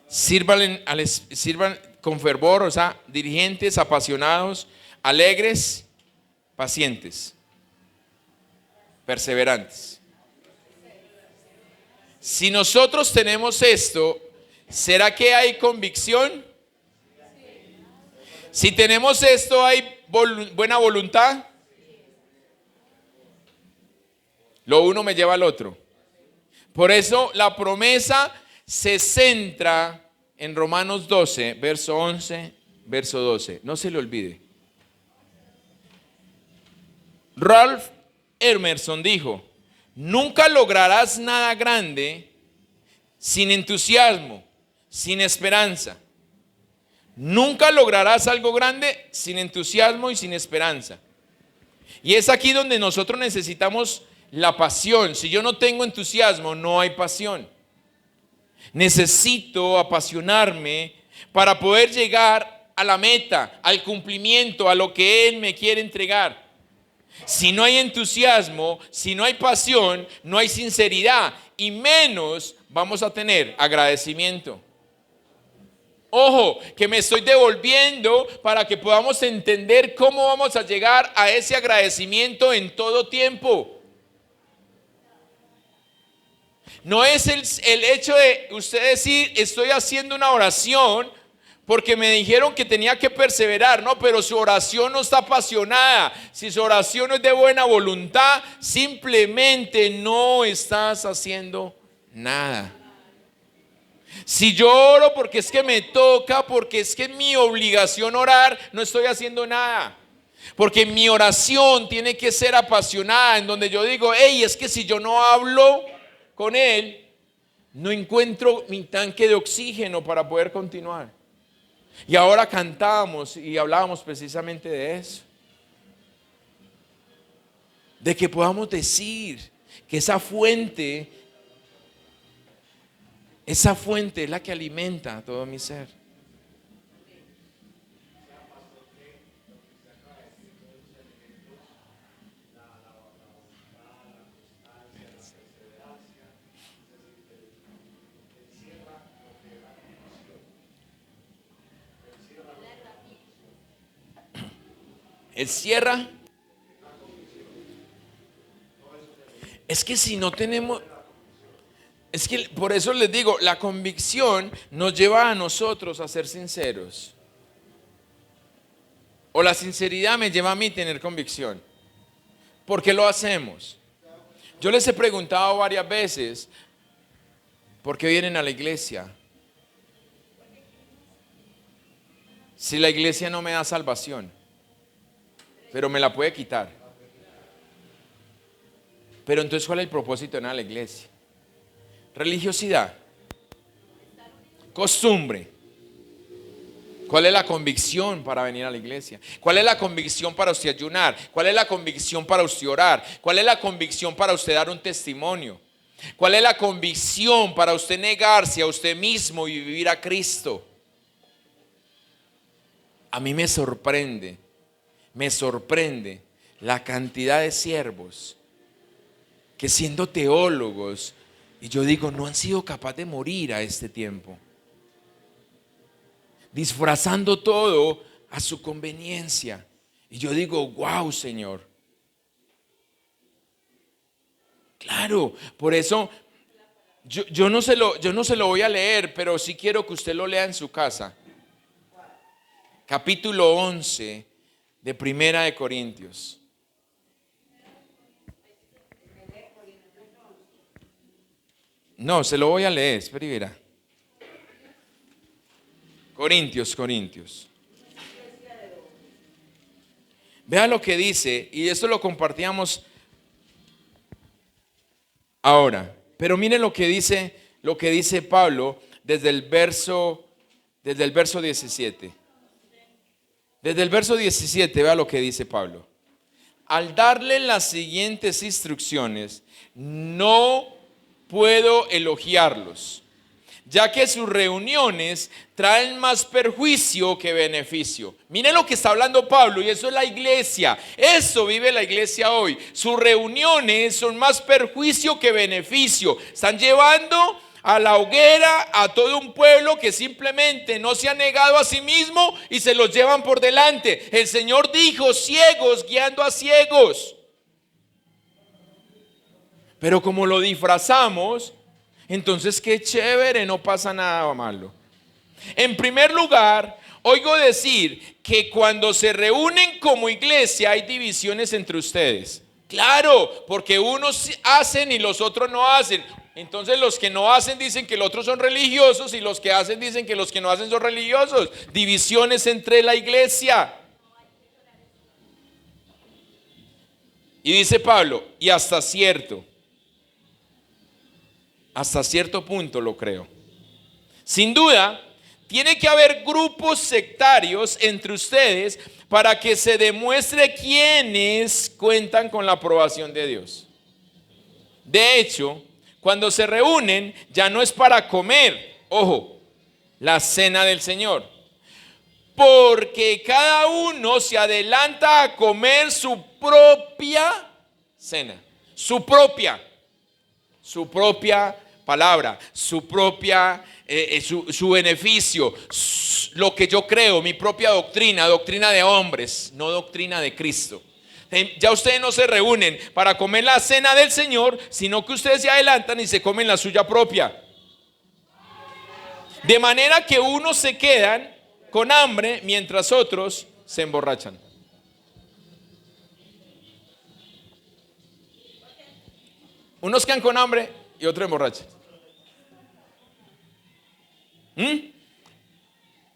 sirvan con fervor, o sea, diligentes, apasionados, alegres, pacientes, perseverantes. Si nosotros tenemos esto, ¿será que hay convicción? Si tenemos esto, ¿hay buena voluntad? Lo uno me lleva al otro. Por eso la promesa se centra en Romanos 12, verso 11, verso 12. No se le olvide. Ralph Emerson dijo, nunca lograrás nada grande sin entusiasmo, sin esperanza. Nunca lograrás algo grande sin entusiasmo y sin esperanza. Y es aquí donde nosotros necesitamos la pasión. Si yo no tengo entusiasmo, no hay pasión. Necesito apasionarme para poder llegar a la meta, al cumplimiento, a lo que Él me quiere entregar. Si no hay entusiasmo, si no hay pasión, no hay sinceridad y menos vamos a tener agradecimiento. Ojo, que me estoy devolviendo para que podamos entender cómo vamos a llegar a ese agradecimiento en todo tiempo. No es el hecho de usted decir, estoy haciendo una oración porque me dijeron que tenía que perseverar, no, pero su oración no está apasionada. Si su oración no es de buena voluntad, simplemente no estás haciendo nada. Si yo oro porque es que me toca, porque es que es mi obligación orar, no estoy haciendo nada. Porque mi oración tiene que ser apasionada, en donde yo digo, hey, es que si yo no hablo con Él, no encuentro mi tanque de oxígeno para poder continuar. Y ahora cantamos y hablábamos precisamente de eso. De que podamos decir que esa fuente es la que alimenta a todo mi ser. Él cierra. Es que si no tenemos, es que por eso les digo, la convicción nos lleva a nosotros a ser sinceros. O la sinceridad me lleva a mí a tener convicción. ¿Por qué lo hacemos? Yo les he preguntado varias veces, ¿por qué vienen a la iglesia? Si la iglesia no me da salvación, pero me la puede quitar. Pero entonces, ¿cuál es el propósito de nada de la iglesia? Religiosidad, costumbre. ¿Cuál es la convicción para venir a la iglesia? ¿Cuál es la convicción para usted ayunar? ¿Cuál es la convicción para usted orar? ¿Cuál es la convicción para usted dar un testimonio? ¿Cuál es la convicción para usted negarse a usted mismo y vivir a Cristo? A mí me sorprende la cantidad de siervos que siendo teólogos, y yo digo, no han sido capaces de morir a este tiempo, disfrazando todo a su conveniencia. Y yo digo, wow, Señor. Claro, por eso yo no se lo voy a leer, pero sí quiero que usted lo lea en su casa. Capítulo 11 de Primera de Corintios. No, se lo voy a leer, espera y verá. Corintios. Vea lo que dice, y esto lo compartíamos ahora. Pero miren lo que dice Pablo desde el verso 17. Desde el verso 17, vea lo que dice Pablo. Al darle las siguientes instrucciones, no puedo elogiarlos, ya que sus reuniones traen más perjuicio que beneficio. Miren lo que está hablando Pablo, y eso es la iglesia. Eso vive la iglesia hoy. Sus reuniones son más perjuicio que beneficio. Están llevando a la hoguera a todo un pueblo que simplemente no se ha negado a sí mismo y se los llevan por delante. El Señor dijo, ciegos guiando a ciegos. Pero como lo disfrazamos, entonces qué chévere, no pasa nada malo. En primer lugar, oigo decir que cuando se reúnen como iglesia hay divisiones entre ustedes. Claro, porque unos hacen y los otros no hacen. Entonces los que no hacen dicen que los otros son religiosos y los que hacen dicen que los que no hacen son religiosos. Divisiones entre la iglesia. Y dice Pablo, y hasta cierto punto lo creo. Sin duda, tiene que haber grupos sectarios entre ustedes para que se demuestre quiénes cuentan con la aprobación de Dios. De hecho, cuando se reúnen, ya no es para comer, ojo, la cena del Señor, porque cada uno se adelanta a comer su propia cena, su propia palabra, su propia, su beneficio, lo que yo creo, mi propia doctrina de hombres, no doctrina de Cristo. Ya ustedes no se reúnen para comer la cena del Señor, sino que ustedes se adelantan y se comen la suya propia. De manera que unos se quedan con hambre mientras otros se emborrachan. Unos quedan con hambre y otros emborrachan.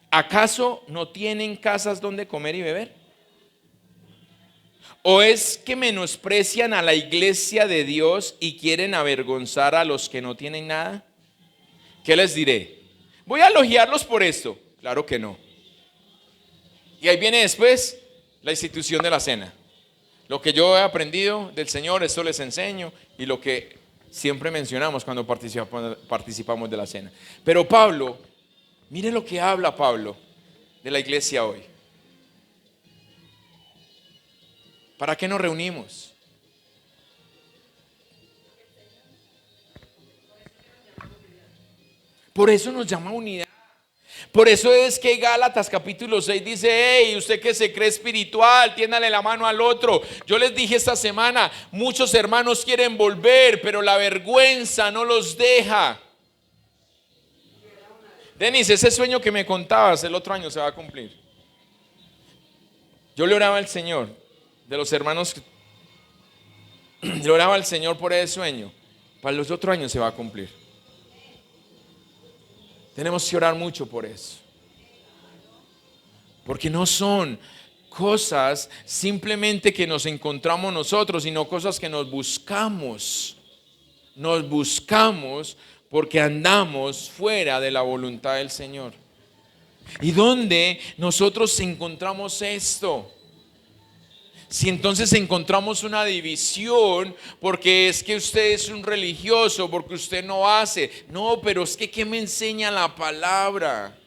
¿Acaso no tienen casas donde comer y beber? ¿O es que menosprecian a la iglesia de Dios y quieren avergonzar a los que no tienen nada? ¿Qué les diré? ¿Voy a elogiarlos por esto? Claro que no. Y ahí viene después la institución de la cena. Lo que yo he aprendido del Señor, esto les enseño, y lo que siempre mencionamos cuando participamos de la cena. Pero Pablo, mire lo que habla Pablo de la iglesia hoy. ¿Para qué nos reunimos? Por eso nos llama unidad. Por eso es que Gálatas capítulo 6 dice, hey, usted que se cree espiritual, tiéndale la mano al otro. Yo les dije esta semana, muchos hermanos quieren volver, pero la vergüenza no los deja. Denis, ese sueño que me contabas el otro año se va a cumplir. Yo le oraba al Señor, de los hermanos, le oraba al Señor por ese sueño. Para los otros años se va a cumplir. Tenemos que orar mucho por eso. Porque no son cosas simplemente que nos encontramos nosotros, sino cosas que nos buscamos. Nos buscamos porque andamos fuera de la voluntad del Señor. ¿Y dónde nosotros encontramos esto? Si entonces encontramos una división porque es que usted es un religioso, porque usted no hace. No, pero es que ¿qué me enseña la palabra?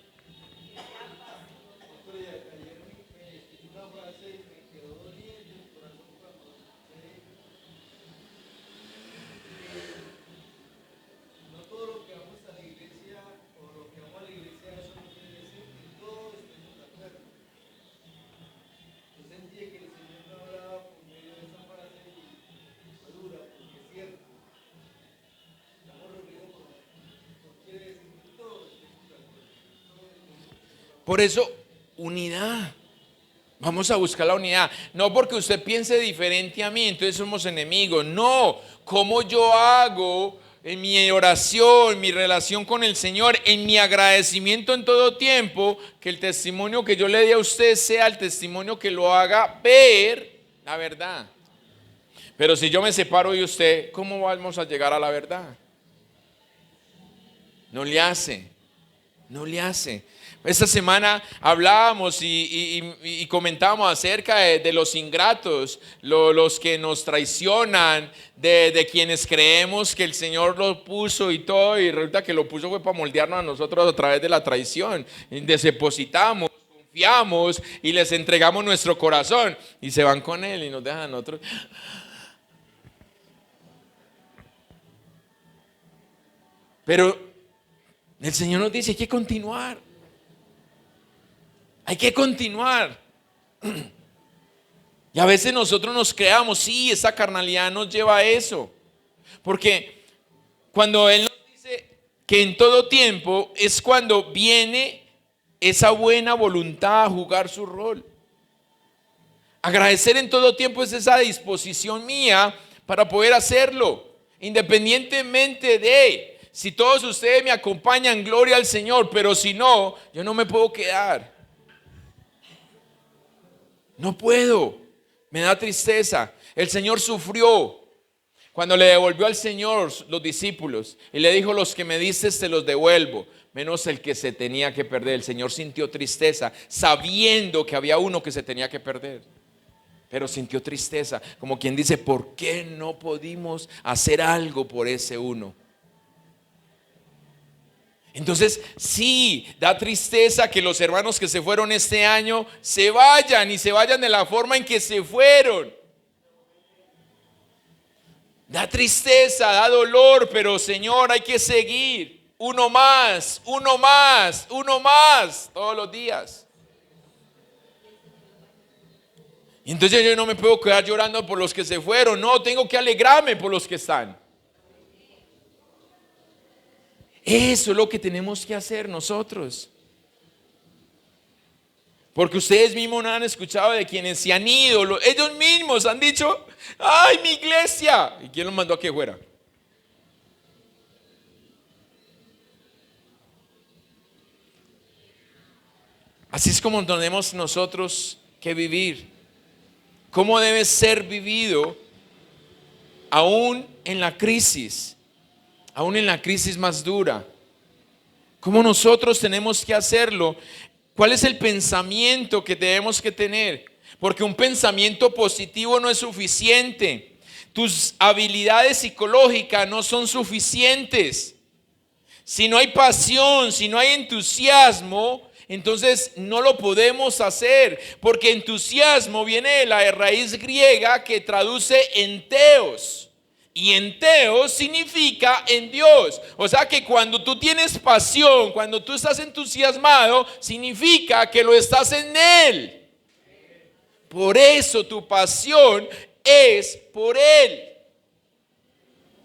Por eso, unidad. Vamos a buscar la unidad. No porque usted piense diferente a mí, entonces somos enemigos. No, como yo hago en mi oración, mi relación con el Señor, en mi agradecimiento en todo tiempo, que el testimonio que yo le dé a usted sea el testimonio que lo haga ver la verdad. Pero si yo me separo de usted, ¿cómo vamos a llegar a la verdad? No le hace. Esta semana hablábamos y comentábamos acerca de los ingratos, los que nos traicionan, de quienes creemos que el Señor lo puso y todo, y resulta que lo puso fue para moldearnos a nosotros a través de la traición. Depositamos, confiamos y les entregamos nuestro corazón y se van con Él y nos dejan a nosotros. Pero el Señor nos dice, hay que continuar. Hay que continuar. Y a veces nosotros nos creamos, sí, esa carnalidad nos lleva a eso. Porque cuando Él nos dice que en todo tiempo es cuando viene esa buena voluntad a jugar su rol. Agradecer en todo tiempo es esa disposición mía para poder hacerlo, independientemente de si todos ustedes me acompañan, gloria al Señor, pero si no, yo no me puedo quedar. No puedo, me da tristeza. El Señor sufrió cuando le devolvió al Señor los discípulos y le dijo, los que me diste te los devuelvo, menos el que se tenía que perder. El Señor sintió tristeza sabiendo que había uno que se tenía que perder, pero sintió tristeza, como quien dice, ¿por qué no pudimos hacer algo por ese uno? Entonces, sí, da tristeza que los hermanos que se fueron este año se vayan y se vayan de la forma en que se fueron. Da tristeza, da dolor, pero Señor, hay que seguir. Uno más, todos los días. Y entonces yo no me puedo quedar llorando por los que se fueron. No, tengo que alegrarme por los que están. Eso es lo que tenemos que hacer nosotros. Porque ustedes mismos no han escuchado de quienes se han ido. Ellos mismos han dicho, ¡ay, mi iglesia! ¿Y quién los mandó a que fuera? Así es como tenemos nosotros que vivir. ¿Cómo debe ser vivido aún en la crisis? Aún en la crisis más dura. ¿Cómo nosotros tenemos que hacerlo? ¿Cuál es el pensamiento que tenemos que tener? Porque un pensamiento positivo no es suficiente. Tus habilidades psicológicas no son suficientes. Si no hay pasión, si no hay entusiasmo, entonces no lo podemos hacer. Porque entusiasmo viene de la raíz griega que traduce en teos. Y en teos significa en Dios. O sea que cuando tú tienes pasión, cuando tú estás entusiasmado, significa que lo estás en Él. Por eso tu pasión es por Él.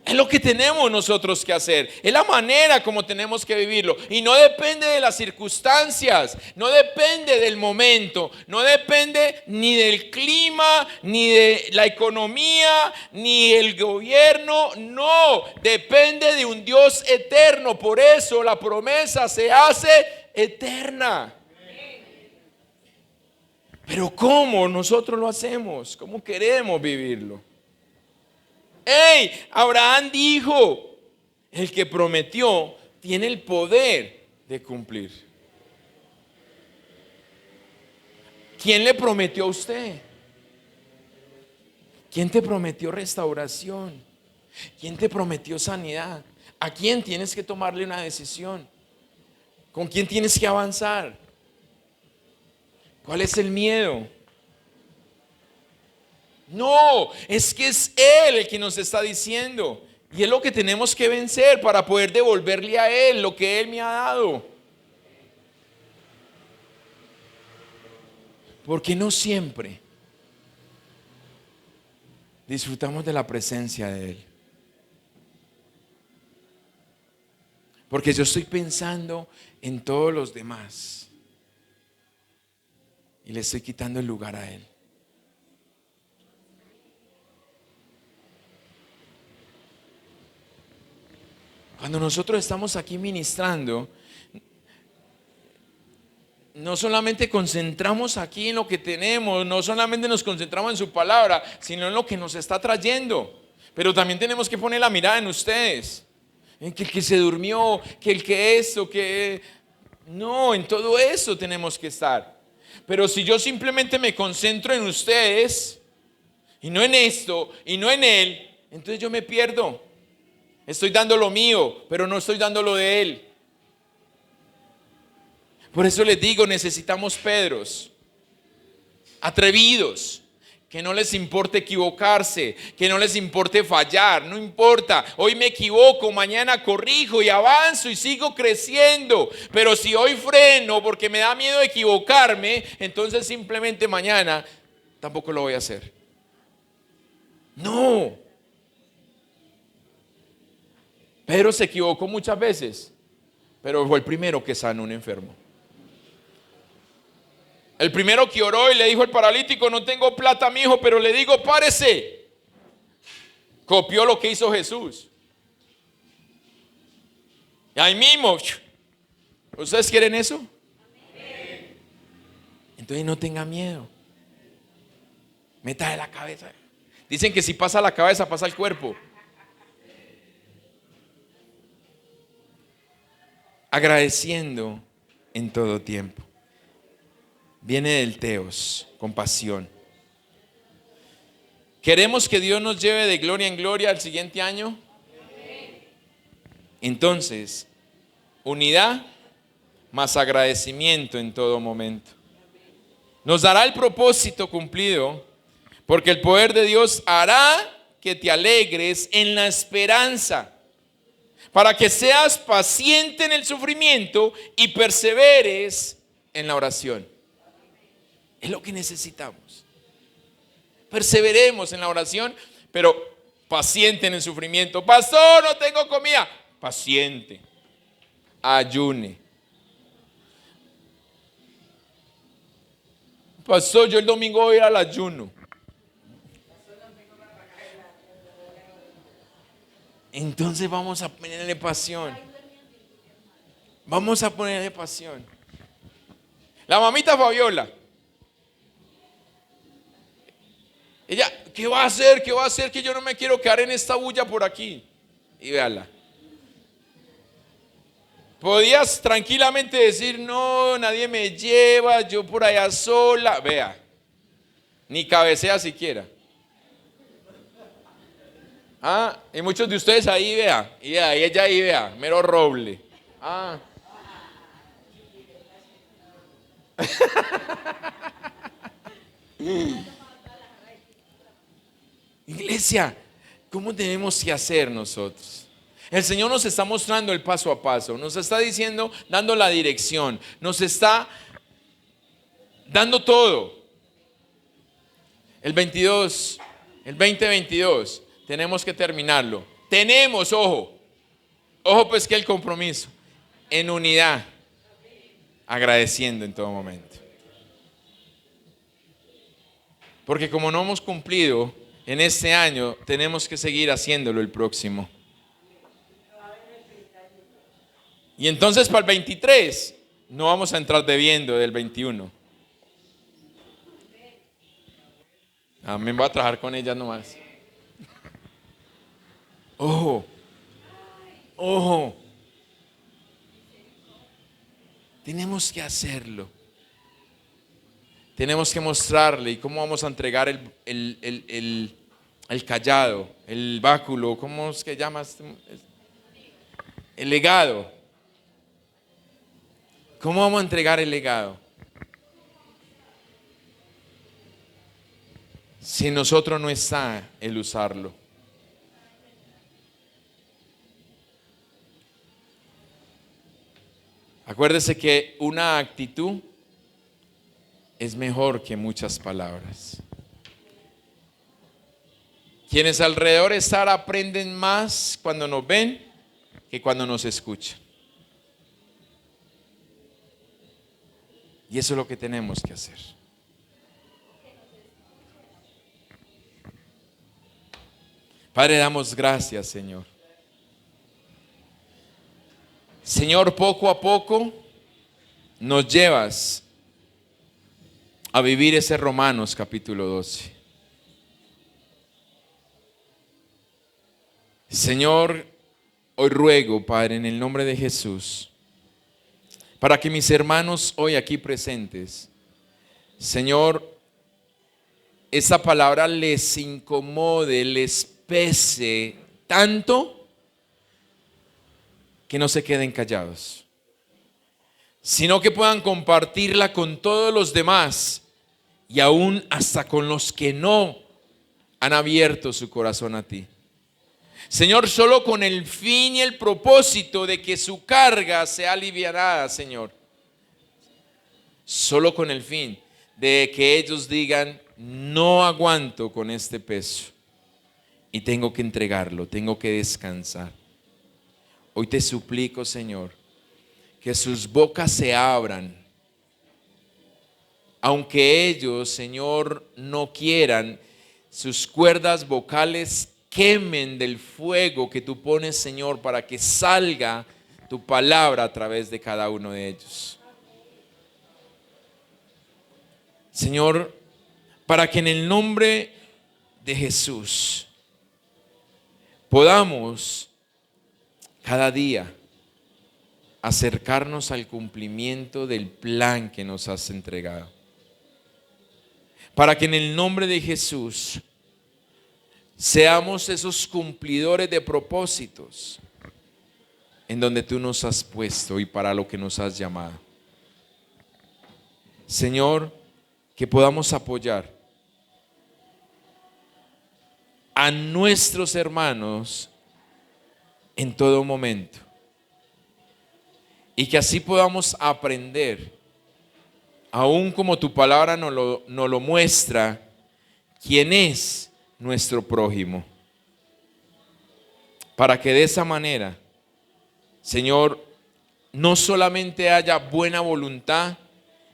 Es lo que tenemos nosotros que hacer. Es la manera como tenemos que vivirlo. Y no depende de las circunstancias. No depende del momento. No depende ni del clima, ni de la economía, ni el gobierno. No. Depende de un Dios eterno. Por eso la promesa se hace eterna. Pero ¿cómo nosotros lo hacemos? ¿Cómo queremos vivirlo? ¡Ey! Abraham dijo, el que prometió tiene el poder de cumplir. ¿Quién le prometió a usted? ¿Quién te prometió restauración? ¿Quién te prometió sanidad? ¿A quién tienes que tomarle una decisión? ¿Con quién tienes que avanzar? ¿Cuál es el miedo? No, es que es Él el que nos está diciendo. Y es lo que tenemos que vencer para poder devolverle a Él lo que Él me ha dado. Porque no siempre disfrutamos de la presencia de Él. Porque yo estoy pensando en todos los demás y le estoy quitando el lugar a Él. Cuando nosotros estamos aquí ministrando, no solamente concentramos aquí en lo que tenemos, no solamente nos concentramos en su palabra, sino en lo que nos está trayendo. Pero también tenemos que poner la mirada en ustedes, en que el que se durmió, que el que esto, que... No, en todo eso tenemos que estar. Pero si yo simplemente me concentro en ustedes, y no en esto, y no en Él, entonces yo me pierdo. Estoy dando lo mío, pero no estoy dando lo de Él. Por eso les digo, necesitamos Pedros, atrevidos, que no les importe equivocarse, que no les importe fallar, no importa. Hoy me equivoco, mañana corrijo y avanzo y sigo creciendo. Pero si hoy freno porque me da miedo equivocarme, entonces simplemente mañana tampoco lo voy a hacer. No. Pedro se equivocó muchas veces, pero fue el primero que sanó a un enfermo. El primero que oró y le dijo al paralítico, no tengo plata, mi hijo, pero le digo, párese. Copió lo que hizo Jesús. Y ahí mismo, ¿ustedes quieren eso? Entonces no tenga miedo. Meta de la cabeza. Dicen que si pasa la cabeza, pasa el cuerpo. Agradeciendo en todo tiempo. Viene del teos, compasión. ¿Queremos que Dios nos lleve de gloria en gloria al siguiente año? Entonces, unidad más agradecimiento en todo momento. Nos dará el propósito cumplido, porque el poder de Dios hará que te alegres en la esperanza, para que seas paciente en el sufrimiento y perseveres en la oración. Es lo que necesitamos. Perseveremos en la oración, pero paciente en el sufrimiento. Pastor, no tengo comida. Paciente. Ayune. Pastor, yo el domingo voy a ir al ayuno. Entonces vamos a ponerle pasión. Vamos a ponerle pasión. La mamita Fabiola. Ella, ¿qué va a hacer? ¿Qué va a hacer? Que yo no me quiero quedar en esta bulla por aquí. Y véala. Podías tranquilamente decir, no, nadie me lleva, yo por allá sola. Vea, ni cabecea siquiera. Ah, y muchos de ustedes ahí, vea, y ella ahí, vea, mero roble. Ah. Iglesia, ¿cómo tenemos que hacer nosotros? El Señor nos está mostrando el paso a paso, nos está diciendo, dando la dirección, nos está dando todo. El 2022, tenemos que terminarlo. Tenemos, ojo pues que el compromiso, en unidad, agradeciendo en todo momento. Porque como no hemos cumplido en este año, tenemos que seguir haciéndolo el próximo. Y entonces para el 23 no vamos a entrar debiendo del 21. Amén, voy a trabajar con ellas nomás. Ojo, ojo. Tenemos que hacerlo. Tenemos que mostrarle. ¿Y cómo vamos a entregar el cayado, el báculo? ¿Cómo es que llamas? El legado. ¿Cómo vamos a entregar el legado? Si en nosotros no está el usarlo. Acuérdese que una actitud es mejor que muchas palabras. Quienes alrededor están aprenden más cuando nos ven que cuando nos escuchan. Y eso es lo que tenemos que hacer. Padre, damos gracias, Señor. Señor, poco a poco nos llevas a vivir ese Romanos capítulo 12. Señor, hoy ruego, Padre, en el nombre de Jesús, para que mis hermanos hoy aquí presentes, Señor, esa palabra les incomode, les pese tanto que no se queden callados, sino que puedan compartirla con todos los demás y aún hasta con los que no han abierto su corazón a ti. Señor, solo con el fin y el propósito de que su carga sea alivianada, Señor. Solo con el fin de que ellos digan, no aguanto con este peso y tengo que entregarlo, tengo que descansar. Hoy te suplico, Señor, que sus bocas se abran. Aunque ellos, Señor, no quieran, sus cuerdas vocales quemen del fuego que tú pones, Señor, para que salga tu palabra a través de cada uno de ellos. Señor, para que en el nombre de Jesús podamos cada día acercarnos al cumplimiento del plan que nos has entregado. Para que en el nombre de Jesús seamos esos cumplidores de propósitos en donde tú nos has puesto y para lo que nos has llamado. Señor, que podamos apoyar a nuestros hermanos en todo momento. Y que así podamos aprender, aún como tu palabra nos lo muestra, quién es nuestro prójimo. Para que de esa manera, Señor, no solamente haya buena voluntad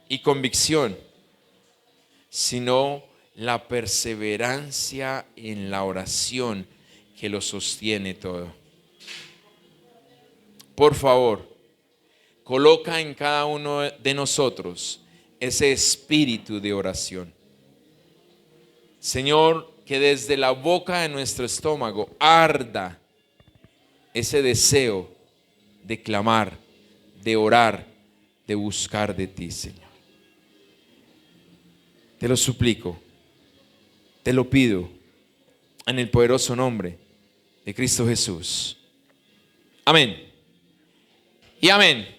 y convicción, sino la perseverancia en la oración que lo sostiene todo. Por favor, coloca en cada uno de nosotros ese espíritu de oración. Señor, que desde la boca de nuestro estómago arda ese deseo de clamar, de orar, de buscar de ti, Señor. Te lo suplico, te lo pido, en el poderoso nombre de Cristo Jesús. Amén. Y amén.